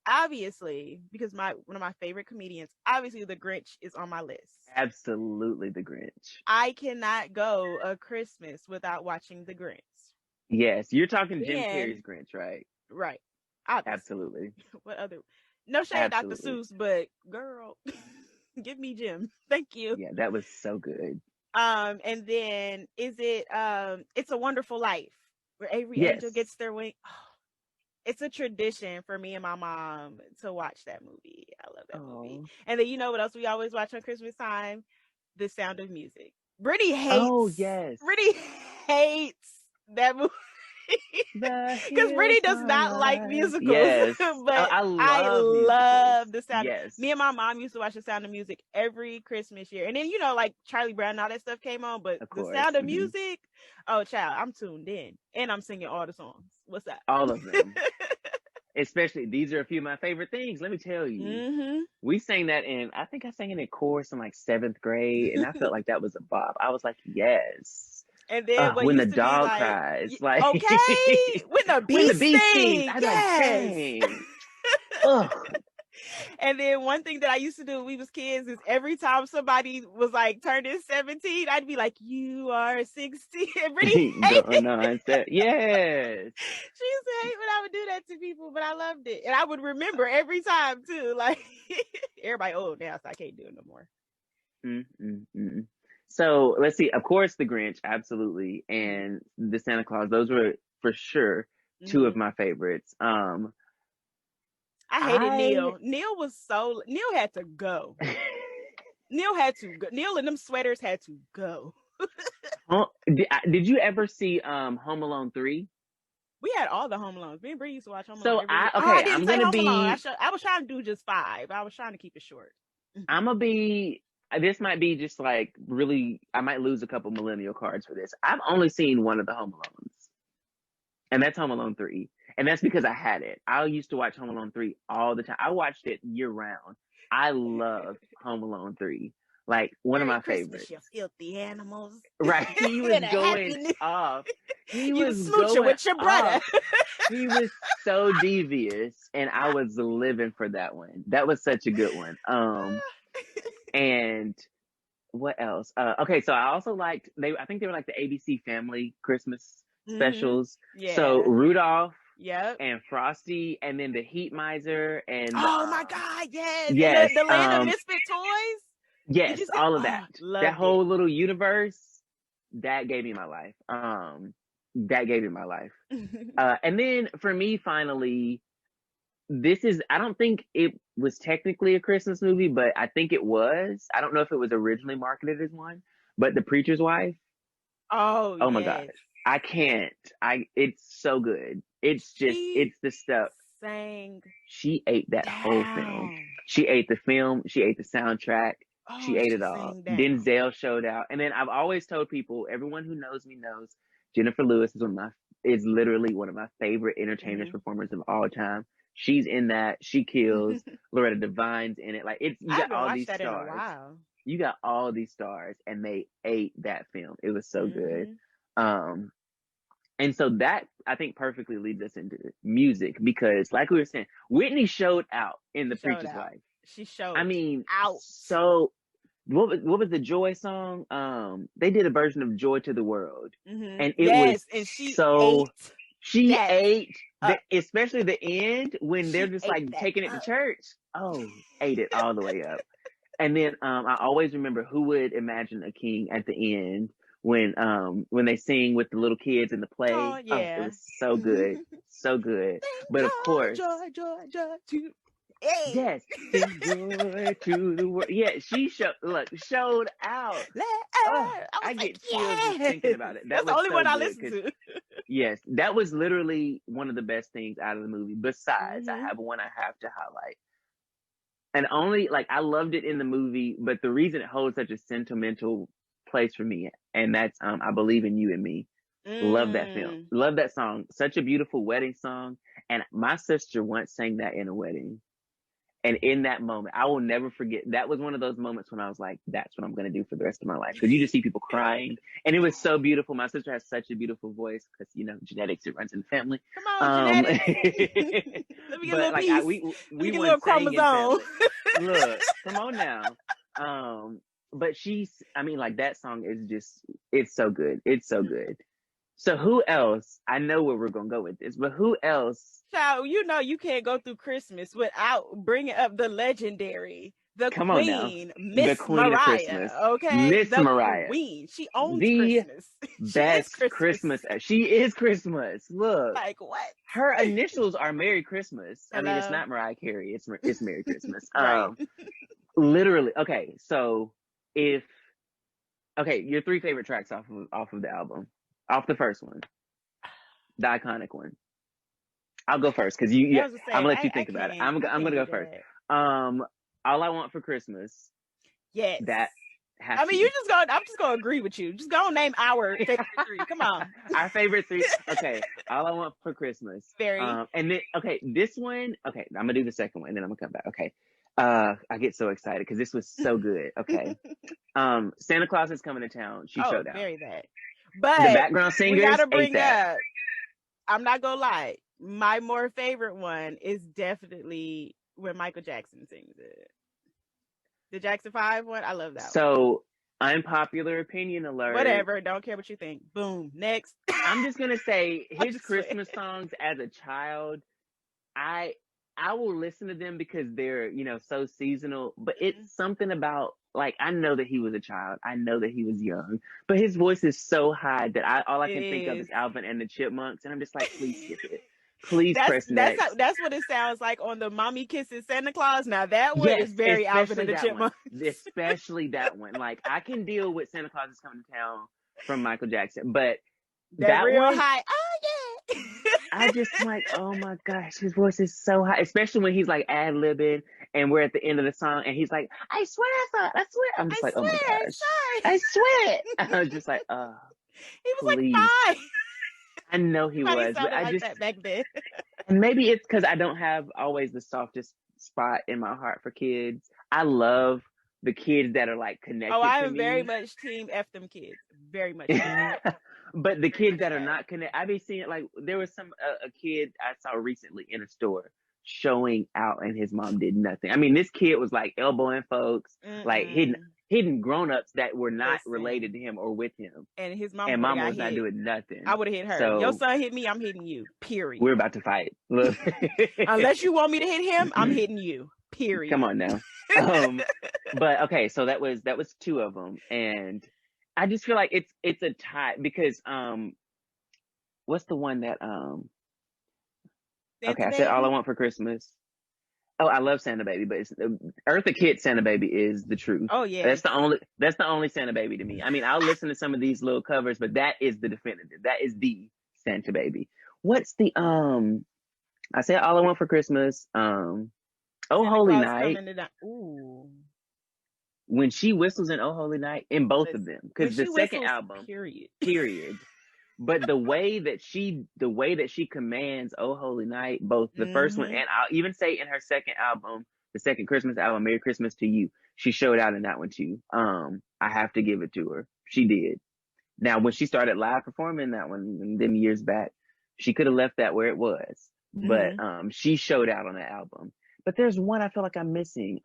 obviously, because one of my favorite comedians, obviously The Grinch is on my list. Absolutely The Grinch. I cannot go a Christmas without watching The Grinch. Yes, you're talking Jim Carrey's Grinch, right? Right. Obviously. Absolutely. What other? No shade, Dr. Seuss, but girl, give me Jim. Thank you. Yeah, that was so good. And then is it It's a Wonderful Life, where every angel gets their wing. Oh, it's a tradition for me and my mom to watch that movie. I love that movie. And then you know what else we always watch on Christmas time? The Sound of Music. Brittany hates. Oh yes. Brittany hates that movie. Because Brittany does not like musicals. Yes. But I love The Sound. Yes. Me and my mom used to watch The Sound of Music every Christmas year. And then, you know, like Charlie Brown and all that stuff came on. But The Sound of Music, oh, child, I'm tuned in. And I'm singing all the songs. What's that? All of them. Especially, these are a few of my favorite things. Let me tell you. We sang that I think I sang it in chorus in like 7th grade. And I felt like that was a bop. I was like, yes. And then when the dog cries, like okay, when the beast sings, yes. Like, and then one thing that I used to do when we was kids is every time somebody was like turning 17, I'd be like, "You are 16." And Brittany hated yes. She used to hate when I would do that to people, but I loved it, and I would remember every time too. Like everybody old now, so I can't do it no more. So let's see. Of course, The Grinch, absolutely, and The Santa Claus. Those were for sure two of my favorites. I hated Neil. Neil had to go. Neil and them sweaters had to go. Did you ever see Home Alone 3? We had all the Home Alones. Me and Bree used to watch Home Alone. I'm gonna be. I was trying to do just 5. I was trying to keep it short. I'm gonna be. This might be just like really, I might lose a couple millennial cards for this. I've only seen one of the Home Alones, and that's Home Alone 3. And that's because I had it. I used to watch Home Alone 3 all the time. I watched it year round. I love Home Alone 3. Like one of my favorites. You filthy animals. Right. He was going off. He was smooching with your brother. He was so devious, and I was living for that one. That was such a good one. And what else? Okay, so I also liked I think they were like the ABC Family Christmas specials. Yeah. So Rudolph, and Frosty, and then the Heat Miser, and oh my God, yes, the Land of Misfit Toys. Yes, all of that. That whole little universe that gave me my life. And then for me, finally, I don't think it was technically a Christmas movie, but I think it was. I don't know if it was originally marketed as one, but The Preacher's Wife. Oh my God. I can't. It's so good. It's just, it's the stuff. She ate that whole film. She ate the film. She ate the soundtrack. She ate it all. Denzel showed out. And then I've always told people, everyone who knows me knows, Jennifer Lewis is literally one of my favorite entertainers, performers of all time. She's in that. She kills. Loretta Devine's in it. Like you got all these stars. You got all these stars, and they ate that film. It was so good. And so that I think perfectly leads us into music, because, like we were saying, Whitney showed out in The Preacher's Wife. She showed. Out. So what was the Joy song? They did a version of Joy to the World, and it was and she ate. Especially the end when they're just like taking it to church. Ate it all the way up. And then I always remember Who Would Imagine a King at the end when they sing with the little kids in the play. It was so good. So good. But of course, joy to yes, joy to the world. Yeah, she showed out. I get chills just thinking about it. That's the only one I listened to. Yes, that was literally one of the best things out of the movie. Besides, I have one I have to highlight. And only, I loved it in the movie, but the reason it holds such a sentimental place for me, and that's I Believe in You and Me. Love that film. Love that song. Such a beautiful wedding song. And my sister once sang that in a wedding. And in that moment, I will never forget. That was one of those moments when I was like, that's what I'm going to do for the rest of my life. Because you just see people crying. And it was so beautiful. My sister has such a beautiful voice because, you know, genetics, it runs in the family. Come on, genetics. Let me get a little piece. We get a little chromosome. Look, come on now. But I mean, like, that song is just, it's so good. It's so good. So who else? I know where we're going to go with this, but who else? Child, you know you can't go through Christmas without bringing up the legendary, the Come queen, Miss Mariah. Okay, Miss Mariah. Queen. She owns Christmas. Best Christmas. She is Christmas. Look, like what? Her initials are Merry Christmas. Hello? I mean, it's not Mariah Carey. It's Merry Christmas. Right. Literally. Okay, so your 3 favorite tracks off of the album, off the first one, the iconic one. I'll go first because I'm gonna let you think about it. I'm gonna go first. All I Want for Christmas. Yes. That. I'm just gonna agree with you. Just go name our favorite 3. Come on. Our favorite 3. Okay. All I Want for Christmas. Very. And then this one. Okay, I'm gonna do the second one, and then I'm gonna come back. Okay. I get so excited because this was so good. Okay. Santa Claus Is Coming to Town. She showed out. Very bad. But the background singers. We gotta bring up. I'm not gonna lie. My more favorite one is definitely when Michael Jackson sings it. The Jackson 5 one, I love that one. So, unpopular opinion alert. Whatever, don't care what you think. Boom, next. I'm just gonna say his Christmas songs as a child, I will listen to them because they're, you know, so seasonal. But it's something about, like, I know that he was a child. I know that he was young. But his voice is so high that all I can think of is Alvin and the Chipmunks. And I'm just like, please skip it. Please press next. That's what it sounds like on the Mommy Kisses Santa Claus. Now that one is very Alvin and the Chipmunks. Especially that one. Like, I can deal with Santa Claus Is Coming to Town from Michael Jackson, but that real one, high. Oh yeah. I just like, oh my gosh, his voice is so high, especially when he's like ad-libbing and we're at the end of the song and he's like, I swear. I'm just oh my gosh. I swear. I was just like, he was please. Like 5. I know he was, but I just that back then. And maybe it's because I don't have always the softest spot in my heart for kids. I love the kids that are like connected. Oh, I am very much team F them kids. Very much. But the kids that are not connected, I be seeing it. Like there was a kid I saw recently in a store showing out, and his mom did nothing. I mean, this kid was like elbowing folks, like hidden grown-ups that were not related to him or with him. And his mom was not doing nothing. I would have hit her. So, your son hit me, I'm hitting you. Period. We're about to fight. Look. Unless you want me to hit him, I'm hitting you. Period. Come on now. But okay, so that was 2 of them, and I just feel like it's a tie because what's the one that okay, I said All I Want for Christmas. Oh, I love Santa Baby, but it's Eartha Kitt Santa Baby is the truth. Oh yeah, that's the only Santa Baby to me. I mean, I'll listen to some of these little covers, but that is the definitive. That is the Santa Baby. What's the I said All I Want for Christmas. Oh Santa Holy Claus Night. Ooh. When she whistles in Oh Holy Night, in both of them, because the second album, period. But the way that she commands Oh Holy Night, both the first one and I'll even say in her second album, the second Christmas album, Merry Christmas to You, she showed out in that one too. I have to give it to her. She did. Now, when she started live performing that one them years back, she could have left that where it was. But she showed out on that album. But there's one I feel like I'm missing.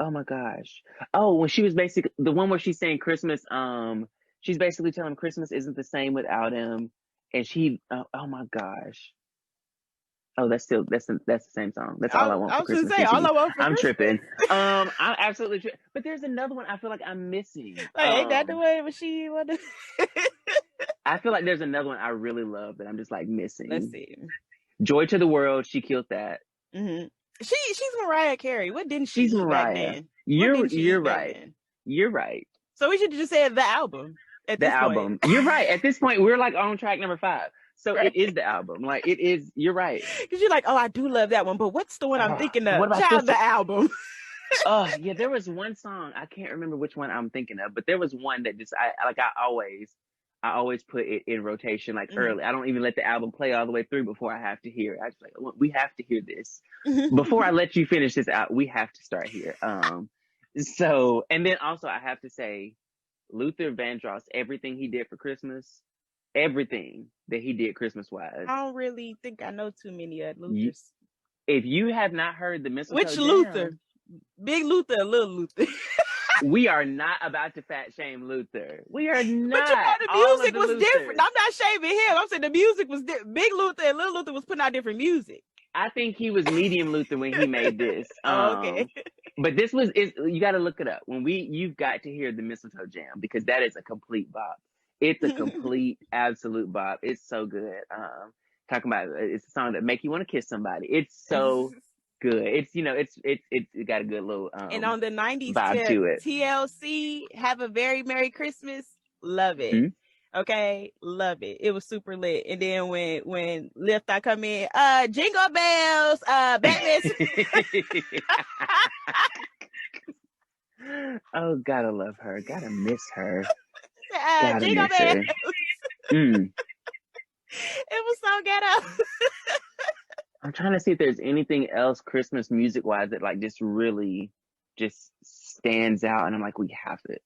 Oh my gosh. Oh, when she was basically the one where she's saying Christmas, she's basically telling him Christmas isn't the same without him. And she, oh my gosh. Oh, that's the same song. That's All I Want for Christmas. All I Want for I'm Christmas. tripping. I'm absolutely tripping. But there's another one I feel like I'm missing. Ain't that the way she wanted? I feel like there's another one I really love that I'm just like missing. Let's see. Joy to the World. She killed that. Mm-hmm. She's Mariah Carey. What didn't she? She's Mariah. Back then? You're right. You're right. So we should just say the album. At this point. You're right. At this point, we're like on track number 5. So right. It is the album. Like it is. You're right. Because you're like, oh, I do love that one, but what's the one I'm thinking of? What about the album? Oh yeah, there was one song I can't remember which one I'm thinking of, but there was one that just I I always put it in rotation like early. I don't even let the album play all the way through before I have to hear it. I just like, we have to hear this before I let you finish this out. We have to start here. So, and then also I have to say, Luther Vandross, everything he did for Christmas, everything that he did Christmas wise. I don't really think I know too many of Luthers. If you have not heard the Mistletoe Which Jam, Luther? Big Luther or Little Luther? We are not about to fat shame Luther. We are not. But you know, the music was different. I'm not shaming him. I'm saying the music was different. Big Luther and Little Luther was putting out different music. I think he was medium Luther when he made this. Okay. But this was, you got to look it up. You've got to hear the Mistletoe Jam, because that is a complete bop. It's a complete, absolute bop. It's so good. Talking about, it's a song that make you want to kiss somebody. It's so good. It's, it's got a good little and on the 90s vibe to it. TLC, Have a Very Merry Christmas. Love it. Mm-hmm. Okay, love it. It was super lit. And then when Lift I come in, Jingle Bells, Batman. Oh, gotta love her. Gotta miss her. Jingle Bells. It was so ghetto. I'm trying to see if there's anything else Christmas music wise that like just really just stands out, and I'm like, we have it.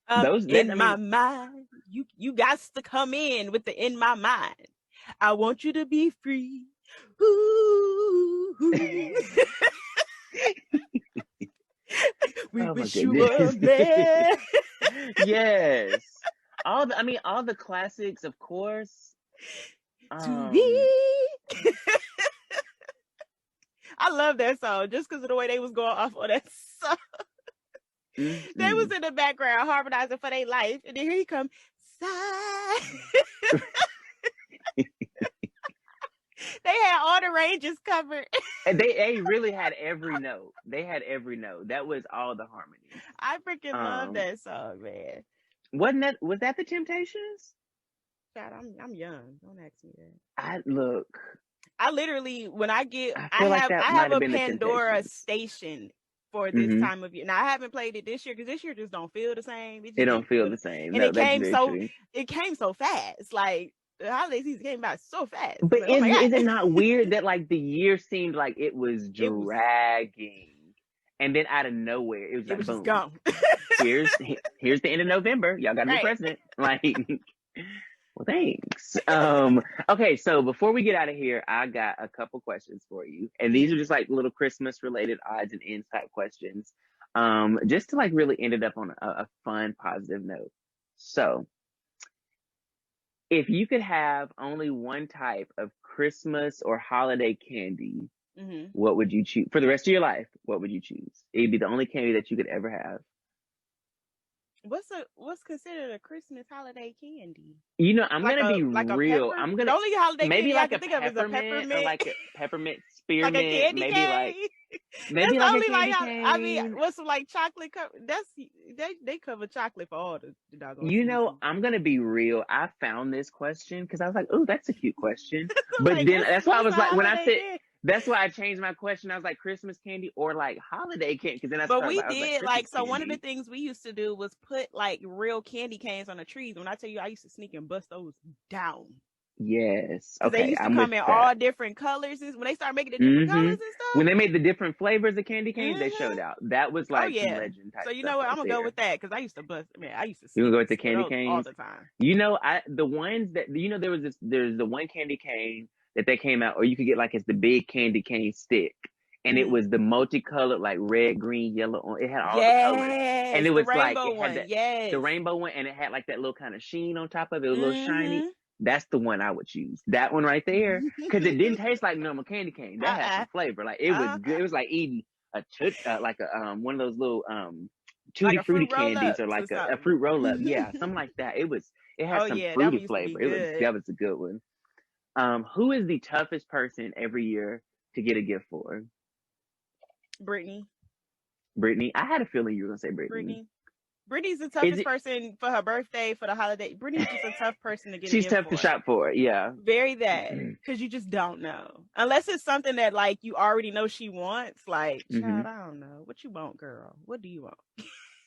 My mind, you got to come in with the In My Mind. I want you to be free. Ooh. We wish you were there. Yes. All the classics, of course. To be. I love that song just because of the way they was going off on that song. Mm-hmm. They was in the background harmonizing for their life, and then here he come. They had all the ranges covered. And they really had every note. They had every note. That was all the harmony. I freaking love that song, man. Was that the Temptations? God, I'm young. Don't ask me that. I literally, when I have a Pandora station for this time of year. Now I haven't played it this year because this year just don't feel the same. It don't feel the same. And it came so fast. Like the holiday season came by so fast. But like, is it not weird that like the year seemed like it was dragging, and then out of nowhere it was like, boom, gone. here's the end of November. Y'all got a new president. Like, well, thanks. Okay, so before we get out of here, I got a couple questions for you, and these are just like little Christmas related odds and ends type questions, just to like really end it up on a fun, positive note. So, if you could have only one type of Christmas or holiday candy, what would you choose for the rest of your life? What would you choose? It'd be the only candy that you could ever have. What's considered a Christmas holiday candy? I'm gonna be real. I'm gonna the only holiday maybe candy like I can think of is a peppermint, or like a peppermint spearmint, like a candy maybe cane. maybe like a candy cane. I mean, what's some like chocolate? They cover chocolate for all the doggone. I'm gonna be real. I found this question because I was like, "Oh, that's a cute question," but like, then that's why I was like, when I said. That's why I changed my question. I was like, Christmas candy or like holiday candy, because then that's. But we did like so. Candy. One of the things we used to do was put like real candy canes on the trees. When I tell you, I used to sneak and bust those down. Yes. Okay. They used to come in all different colors. When they started making the different colors and stuff. When they made the different flavors of candy canes, they showed out. That was like some legend type. So you know what? I'm gonna go with that because I used to bust. I used to. You gonna go with the candy canes all the time. The ones that there's the one candy cane that they came out, or you could get like it's the big candy cane stick, and it was the multicolored like red, green, yellow. It had all the colors, and it was like it had the rainbow one, and it had like that little kind of sheen on top of it, a little shiny. That's the one I would choose. That one right there, because it didn't taste like normal candy cane. That had some flavor. Like it was good. It was like eating one of those little tutti frutti candies, or like a fruit roll up. Yeah, something like that. It had some fruity flavor. That was a good one. Who is the toughest person every year to get a gift for? Brittany. I had a feeling you were gonna say Brittany. Brittany's the toughest person for her birthday, for the holiday. Brittany's just a tough person to get. She's tough to shop for. Yeah. Very that, because you just don't know unless it's something that like you already know she wants. Like, child, I don't know what you want, girl. What do you want?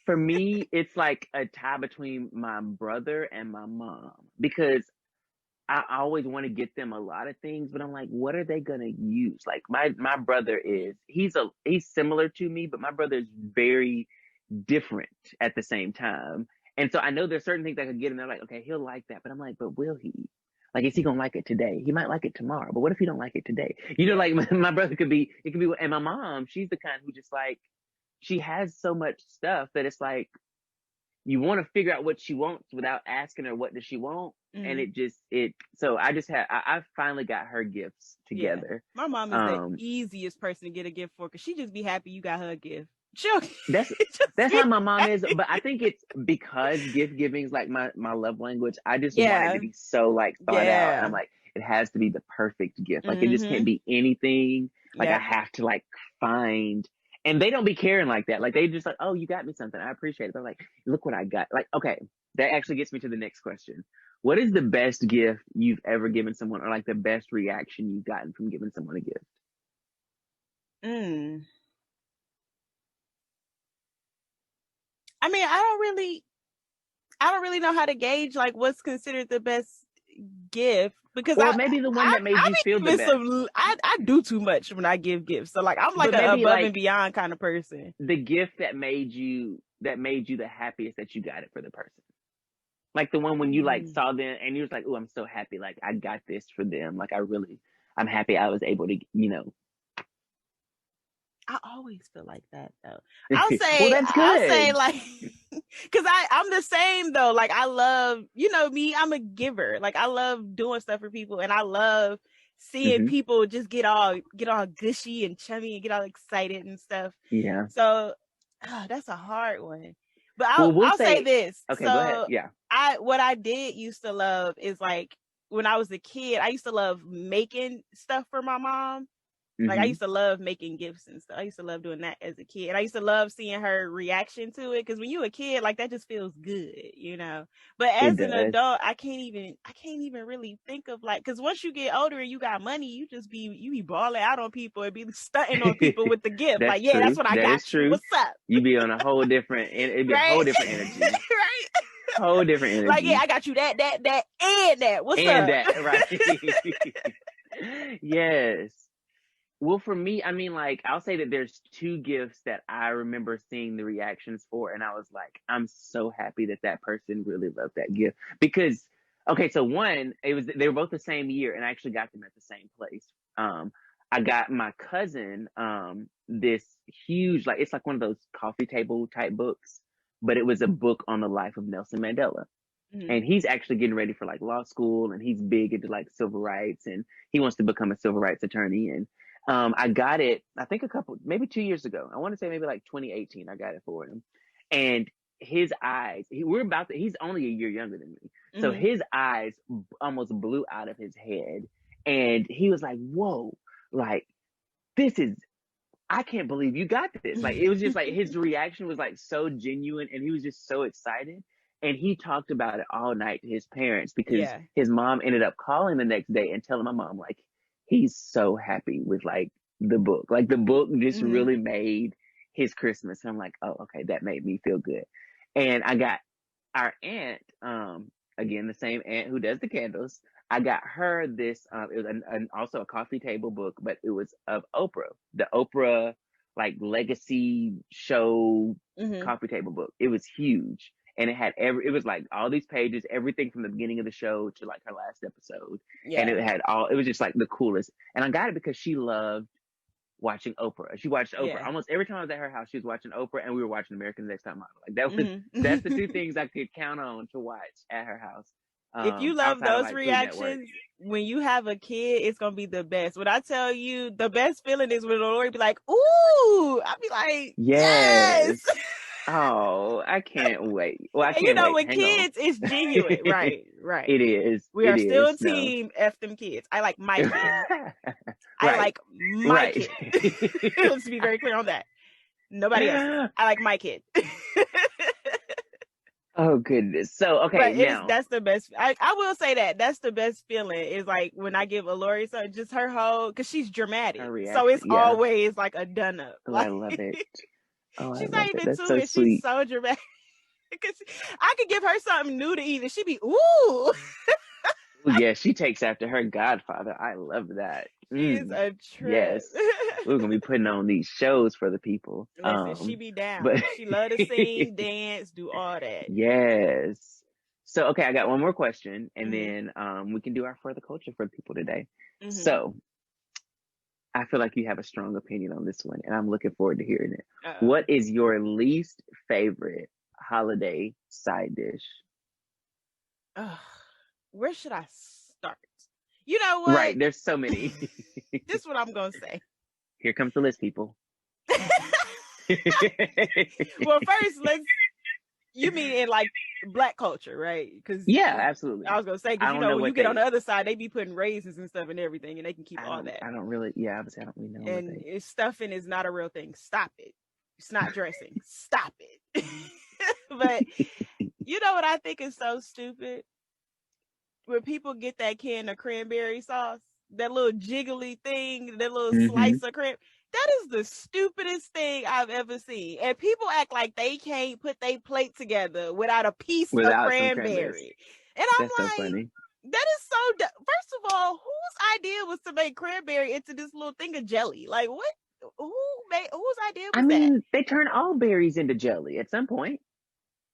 For me, it's like a tie between my brother and my mom, because I always want to get them a lot of things, but I'm like, what are they gonna use? Like my brother he's similar to me, but my brother is very different at the same time. And so I know there's certain things I could get him. They're like, okay, he'll like that, but I'm like, but will he? Like, is he gonna like it today? He might like it tomorrow, but what if he don't like it today? Like my brother could be, and my mom, she's the kind who just like, she has so much stuff that it's like, you want to figure out what she wants without asking her what does she want. And so I finally got her gifts together. Yeah. My mom is the easiest person to get a gift for, because she just be happy you got her a gift. That's how my mom is, but I think it's because gift giving is like my love language. I just want it to be so like thought out, and I'm like, it has to be the perfect gift. Like it just can't be anything. Like I have to like find. And they don't be caring like that. Like they just like, oh, you got me something, I appreciate it. They're like, look what I got. Like, okay, that actually gets me to the next question. What is the best gift you've ever given someone, or like the best reaction you've gotten from giving someone a gift? I mean, I don't really know how to gauge like what's considered the best gift, because maybe the one that made you feel the best. I do too much when I give gifts, so like I'm like an above and beyond kind of person. The gift that made you the happiest that you got it for the person, like the one when you like saw them and you was like, oh, I'm so happy, like I got this for them, like I'm happy I was able to, I always feel like that though. I'll say, well, that's good. I'll say like, because I'm the same though. Like I love, me, I'm a giver. Like I love doing stuff for people, and I love seeing people just get all gushy and chummy and get all excited and stuff. Yeah. So that's a hard one. But I'll say this. Okay, so go ahead. Yeah. What I did used to love is like when I was a kid, I used to love making stuff for my mom. Like I used to love making gifts and stuff. I used to love doing that as a kid. And I used to love seeing her reaction to it, because when you're a kid, like that just feels good, But as an adult, I can't even really think of like, because once you get older and you got money, you be balling out on people and be stunting on people with the gift. Like, yeah, that's what I got. True. What's up? You be on a whole different, it'd be a whole different energy. Right. Whole different energy. Like, yeah, I got you that, and that. What's up? And that, right. Yes. Well, for me, I mean, like, I'll say that there's two gifts that I remember seeing the reactions for, and I was like, I'm so happy that person really loved that gift. Because, okay, so one, they were both the same year, and I actually got them at the same place. I got my cousin this huge, like, it's like one of those coffee table type books, but it was a book on the life of Nelson Mandela. And he's actually getting ready for like law school, and he's big into like civil rights, and he wants to become a civil rights attorney. And I got it, I think maybe 2 years ago. I want to say maybe like 2018, I got it for him. And his eyes, he's only a year younger than me. So his eyes almost blew out of his head. And he was like, whoa, like, I can't believe you got this. Like, it was just like, his reaction was like so genuine, and he was just so excited. And he talked about it all night to his parents, because his mom ended up calling the next day and telling my mom, like, he's so happy with like the book. Like the book just really made his Christmas. And I'm like, oh, okay, that made me feel good. And I got our aunt, again, the same aunt who does the candles. I got her this, it was also a coffee table book, but it was of Oprah, the Oprah like legacy show coffee table book. It was huge. And it was like all these pages, everything from the beginning of the show to like her last episode. Yeah. And it was just like the coolest. And I got it because she loved watching Oprah. She watched Oprah. Almost every time I was at her house, she was watching Oprah, and we were watching American Next Top Model. Like that's the two things I could count on to watch at her house. If you love those reactions, when you have a kid, it's going to be the best. When I tell you, the best feeling is when Lori be like, ooh, I'll be like, yes. Oh, I can't wait. Well, I can't wait. With kids, it's genuine. Right. It is. We are still team F them kids. I like my kid. I like my kid. Let's be very clear on that. Nobody else. I like my kid. Oh, goodness. So, okay, now. That's the best. I will say that's the best feeling is like when I give Lori, so just her whole, because she's dramatic. So it's always like a done up. I love it. Oh, I She's love not it. even That's 2 so and she's sweet. so dramatic. Because I could give her something new to eat and she'd be, ooh. Oh, yeah, she takes after her godfather. I love that. She is a trip. Yes. We're gonna be putting on these shows for the people. Listen, she be But down. She love to sing, dance, do all that. yes. So okay, I got one more question, and Mm-hmm. then we can do our further culture for the people today. Mm-hmm. So I feel like you have a strong opinion on this one, and I'm looking forward to hearing it. Uh-oh. What is your least favorite holiday side dish? Where should I start? You know what? Right, there's so many. This is what I'm gonna say. Here comes the list, people. Well, first, you mean in like Black culture, right? Because yeah, absolutely. I was gonna say, because when you get on the other side, they be putting raisins and stuff and everything, and they can keep all that. I don't really. Yeah, obviously, I don't really know. And stuffing is not a real thing. Stop it. It's not dressing. Stop it. But you know what I think is so stupid? When people get that can of cranberry sauce, that little jiggly thing, that little slice of cranberry, that is the stupidest thing I've ever seen. And people act like they can't put their plate together without a piece of cranberry. And I'm That's like, so funny. that is so first of all, whose idea was to make cranberry into this little thing of jelly? Like, what? Whose idea was that? I mean, they turn all berries into jelly at some point.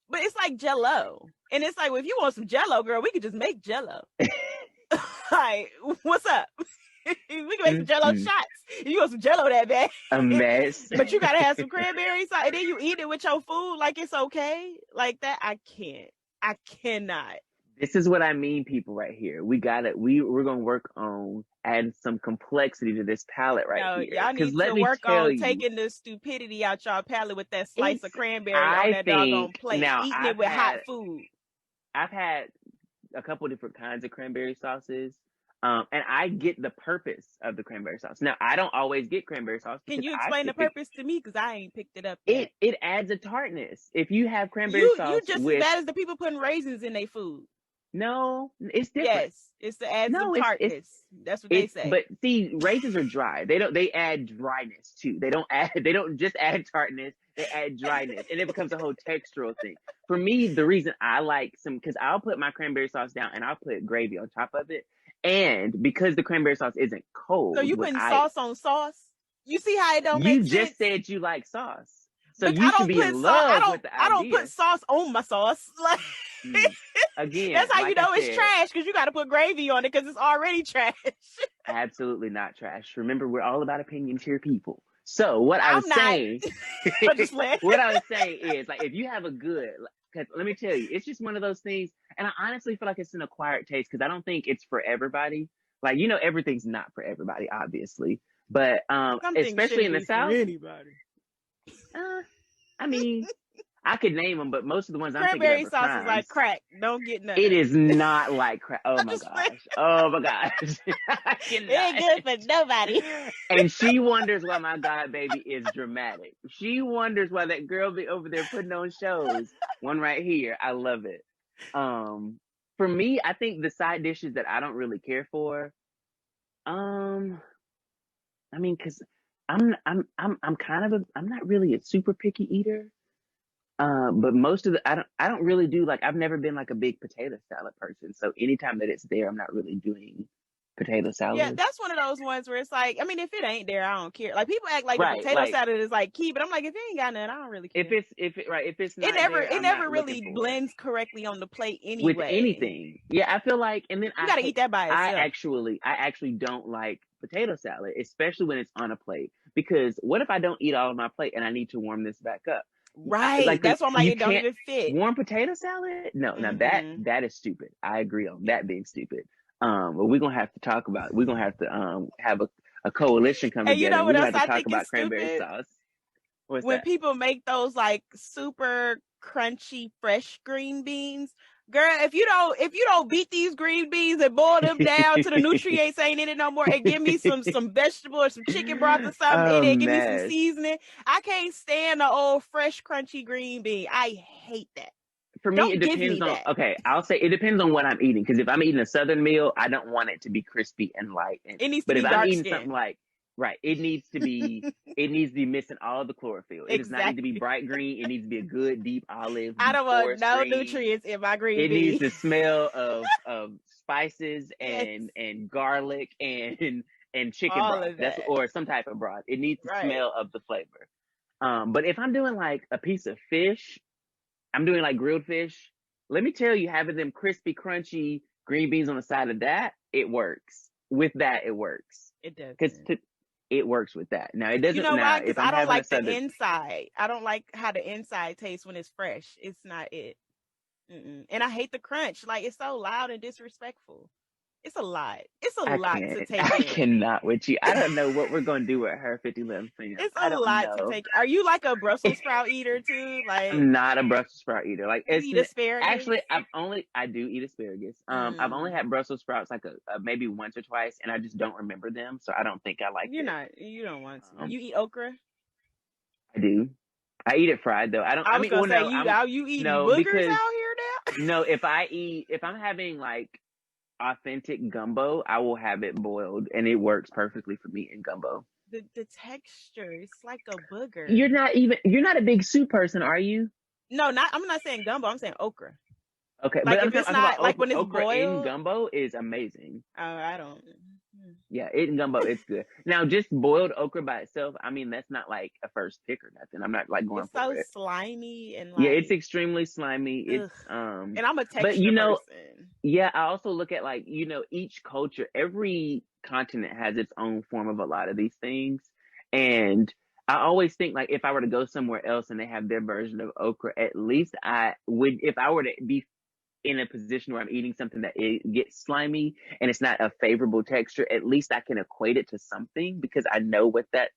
But it's like Jell-O. And it's like, well, if you want some Jell-O, girl, we could just make Jell-O. Like, what's up? We can make some Jell-O shots. You want some Jell-O that bad. A mess. But you gotta have some cranberry sauce, and then you eat it with your food like it's okay. Like that, I can't. I cannot. This is what I mean, people, right here. We're gonna work on adding some complexity to this palette here. Y'all need to work on taking the stupidity out y'all palette with that slice of cranberry on that doggone plate. Now, eating it with hot food. I've had a couple different kinds of cranberry sauces. And I get the purpose of the cranberry sauce. Now, I don't always get cranberry sauce. Can you explain the purpose to me? Because I ain't picked it up yet. It adds a tartness. If you have cranberry sauce, you just as bad as the people putting raisins in their food. No, it's different. Yes, it's to add some tartness. That's what they say. But see, raisins are dry. They add dryness too. They don't just add tartness. They add dryness, and it becomes a whole textural thing. For me, the reason I like because I'll put my cranberry sauce down and I'll put gravy on top of it. And because the cranberry sauce isn't cold. So you putting sauce on sauce? You see how it don't make sense? You just said you like sauce. So you should be in love with the idea. I don't put sauce on my sauce. Like, again, that's how you know it's trash, because you got to put gravy on it because it's already trash. Absolutely not trash. Remember, we're all about opinions here, people. So what I was saying is, like, if you have a good, because let me tell you, it's just one of those things, and I honestly feel like it's an acquired taste because I don't think it's for everybody. Like, everything's not for everybody, obviously, but especially in the South. Anybody. I mean, I could name them, but most of the ones I'm thinking of cranberry sauce is like crack. Don't get nothing. It is not like crack. Oh my gosh. Oh my gosh. It ain't good for nobody. And she wonders why my god baby is dramatic. She wonders why that girl be over there putting on shows. One right here. I love it. For me, I think the side dishes that I don't really care for. I mean, because I'm not really a super picky eater. But most of I don't really do, like, I've never been like a big potato salad person. So anytime that it's there, I'm not really doing potato salad. Yeah, that's one of those ones where it's like, I mean, if it ain't there, I don't care. Like, people act like the potato salad is like key, but I'm like, if it ain't got none, I don't really care. If it's not it never really blends correctly on the plate anyway. With anything. Yeah, I feel like, and then you gotta eat that by itself. I actually don't like potato salad, especially when it's on a plate, because what if I don't eat all of my plate and I need to warm this back up? Right. Like, that's why I'm like, it don't even fit. Warm potato salad? No, now that is stupid. I agree on that being stupid. But we're gonna have to talk about it. We're gonna have to have a coalition come together. You know what else I think is cranberry sauce. When people make those like super crunchy fresh green beans. Girl, if you don't beat these green beans and boil them down to the nutrients ain't in it no more, and give me some vegetable or some chicken broth or something in it, give me some seasoning. I can't stand the old fresh crunchy green bean. I hate that. For me, it depends on, okay, I'll say it depends on what I'm eating. Because if I'm eating a Southern meal, I don't want it to be crispy and light. It needs to be dark skin. Something like, Right. It needs to be missing all the chlorophyll. It does not need to be bright green. It needs to be a good deep olive. I don't want no green. nutrients in my green It bean. needs the smell of spices and garlic and chicken all broth. Of that. Or some type of broth. It needs the smell of the flavor. But if I'm doing like a piece of fish, I'm doing like grilled fish. Let me tell you, having them crispy, crunchy green beans on the side of that, it works. With that, it works. It does. Because it works with that. Now it doesn't. You know why? Because I don't like the Southern... inside. I don't like how the inside tastes when it's fresh. It's not it. And I hate the crunch. Like, it's so loud and disrespectful. It's a lot. It's a lot to take. I cannot with you. I don't know what we're gonna do with her 5011 fans. It's a lot to take. Are you like a Brussels sprout eater too? Like, I'm not a Brussels sprout eater. Like, you eat asparagus? Actually, I do eat asparagus. I've only had Brussels sprouts like a maybe once or twice, and I just don't remember them, so I don't think I like it. You don't want to. You eat okra? I do. I eat it fried though. I don't. I was gonna say you eating boogers out here now? No, if I'm having like authentic gumbo, I will have it boiled, and it works perfectly for me in gumbo. The texture, it's like a booger. You're not a big soup person, are you? No, I'm not saying gumbo. I'm saying okra. Okay, like but if it's not like when it's okra boiled in gumbo is amazing. I don't. Yeah, in gumbo it's good. Now, just boiled okra by itself, I mean, that's not like a first pick or nothing. I'm not like going for it. It's so slimy and yeah, it's extremely slimy. It's and I'm a texture but person. Yeah, I also look at like each culture, every continent has its own form of a lot of these things, and I always think like if I were to go somewhere else and they have their version of okra, at least I would, if I were to be in a position where I'm eating something that it gets slimy and it's not a favorable texture, at least I can equate it to something because I know what that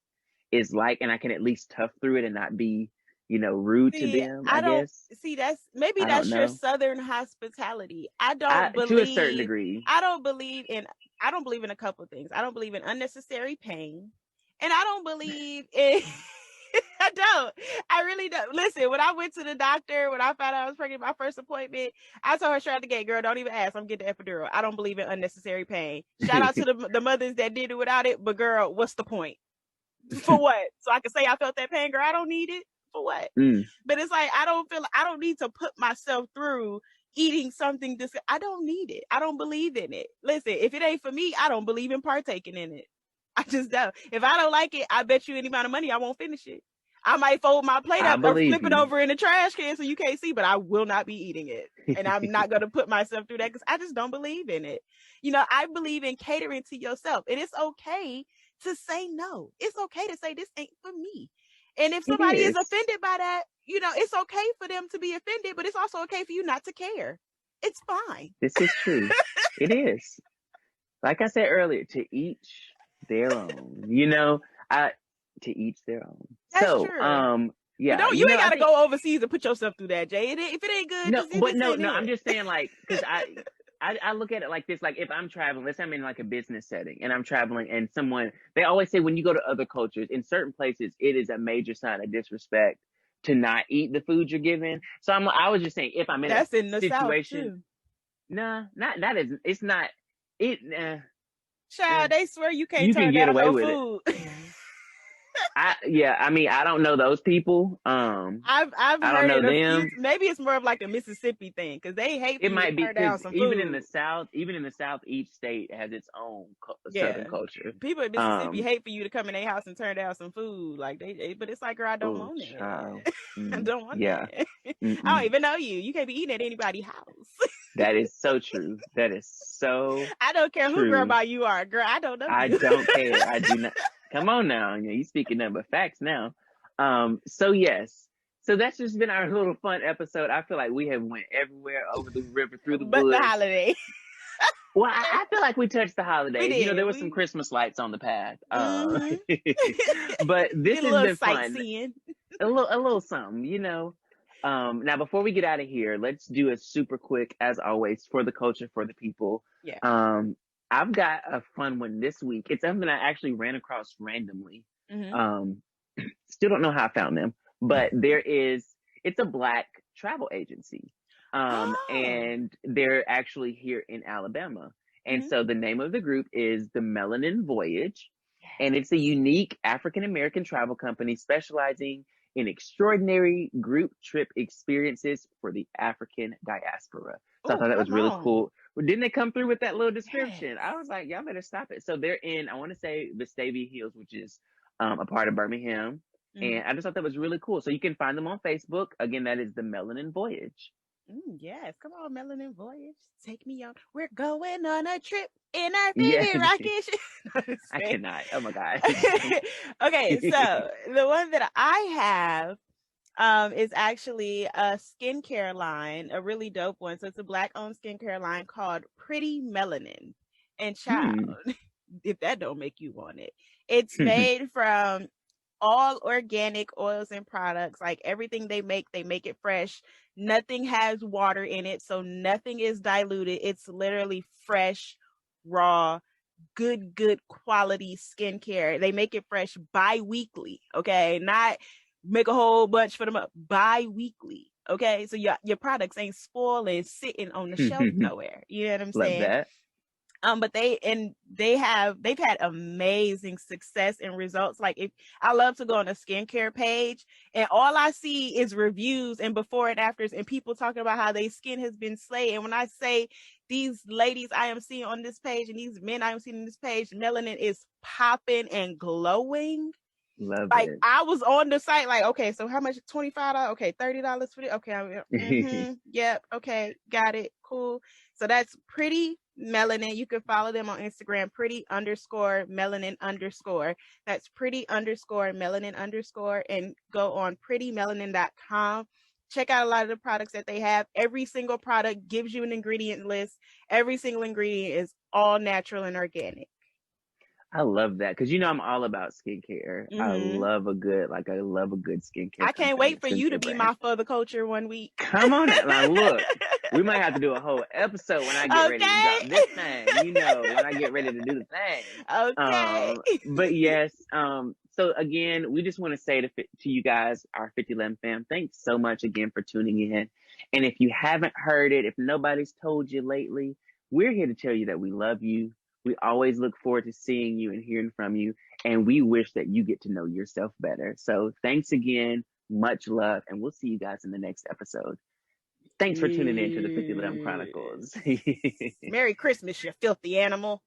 is like, and I can at least tough through it and not be, rude to them. I guess. See, that's your Southern hospitality. I don't believe to a certain degree. I don't believe in a couple of things. I don't believe in unnecessary pain, and I don't believe in. I really don't. Listen, when I went to the doctor, when I found out I was pregnant, my first appointment, I told her straight out the gate, girl, don't even ask. I'm getting the epidural. I don't believe in unnecessary pain. Shout out to the mothers that did it without it, but girl, what's the point? For what? So I can say I felt that pain, girl, I don't need it. For what? But it's like, I don't need to put myself through eating something. I don't need it. I don't believe in it. Listen, if it ain't for me, I don't believe in partaking in it. I just don't. If I don't like it, I bet you any amount of money I won't finish it. I might fold my plate up or flip it over in the trash can so you can't see, but I will not be eating it. And I'm not going to put myself through that because I just don't believe in it. I believe in catering to yourself. And it's okay to say no. It's okay to say this ain't for me. And if somebody is offended by that, it's okay for them to be offended, but it's also okay for you not to care. It's fine. This is true. It is. Like I said earlier, to each their own, to each their own. That's true. Yeah. But you ain't got to go overseas and put yourself through that, Jay. If it ain't good, no. I'm just saying, like, because I look at it like this. Like, if I'm traveling, let's say I'm in like a business setting and I'm traveling, and they always say when you go to other cultures, in certain places, it is a major sign of disrespect to not eat the food you're given. So I was just saying, if I'm in a situation, it's not. Child, they swear you can't turn down no food. I don't know those people. I've I don't know them. Maybe it's more of like a Mississippi thing because they hate. It might be down some even food. in the South, each state has its own Southern culture. People in Mississippi hate for you to come in their house and turn down some food, like but it's like, girl, I don't want it. I don't want it. I don't even know you. You can't be eating at anybody's house. That is so true. That is so. I don't care who girl about you are, girl. I don't know. I don't care. I do not. Come on now, you speaking number facts now. So yes, so that's just been our little fun episode. I feel like we have went everywhere, over the river, through the but woods. The holiday. Well, I feel like we touched the holidays. There was some Christmas lights on the path. But this has been fun. A little something, Now, before we get out of here, let's do a super quick, as always, for the culture, for the people. Yeah. I've got a fun one this week. It's something I actually ran across randomly. Still don't know how I found them, but it's a Black travel agency. And they're actually here in Alabama. And so the name of the group is the Melanin Voyage. And it's a unique African-American travel company specializing in extraordinary group trip experiences for the African diaspora. So I thought that was really cool. Well, didn't they come through with that little description? Yes. I was like, y'all better stop it. So they're in, I want to say, Vestavia Hills, which is a part of Birmingham. And I just thought that was really cool. So you can find them on Facebook. Again, that is the Melanin Voyage. Yes, come on, Melanin Voyage. Take me on. We're going on a trip in our baby rocket ship. I cannot. Oh my God. Okay, so the one that I have is actually a skincare line, a really dope one. So it's a Black-owned skincare line called Pretty Melanin. And child, if that don't make you want it, it's made from all organic oils and products. Like everything they make it fresh. Nothing has water in it, so nothing is diluted. It's literally fresh, raw, good quality skincare. They make it fresh bi-weekly, okay? Not make a whole bunch for them up, bi-weekly, okay? So your products ain't spoiling, sitting on the shelf nowhere. You know what I'm saying? Love that. But they've had amazing success and results. Like, if I love to go on a skincare page and all I see is reviews and before and afters and people talking about how their skin has been slayed. And when I say these ladies I am seeing on this page and these men I am seeing on this page, melanin is popping and glowing. Love like it. I was on the site like, okay, so how much? $25? Okay, $30 for it. Okay, yep, okay, got it, cool. So that's Pretty Melanin. You can follow them on Instagram, pretty_melanin_. That's pretty_melanin_, and go on prettymelanin.com. Check out a lot of the products that they have. Every single product gives you an ingredient list. Every single ingredient is all natural and organic. I love that because I'm all about skincare. I love a good skincare. I can't wait for you to be my for the culture one week. Come on, now look, we might have to do a whole episode when I get ready to drop this thing. When I get ready to do the thing. Okay. But yes, so again, we just want to say to you guys, our 5011 fam, thanks so much again for tuning in. And if you haven't heard it, if nobody's told you lately, we're here to tell you that we love you. We always look forward to seeing you and hearing from you. And we wish that you get to know yourself better. So thanks again. Much love. And we'll see you guys in the next episode. Thanks for tuning in to the 5011 Chronicles. Merry Christmas, you filthy animal.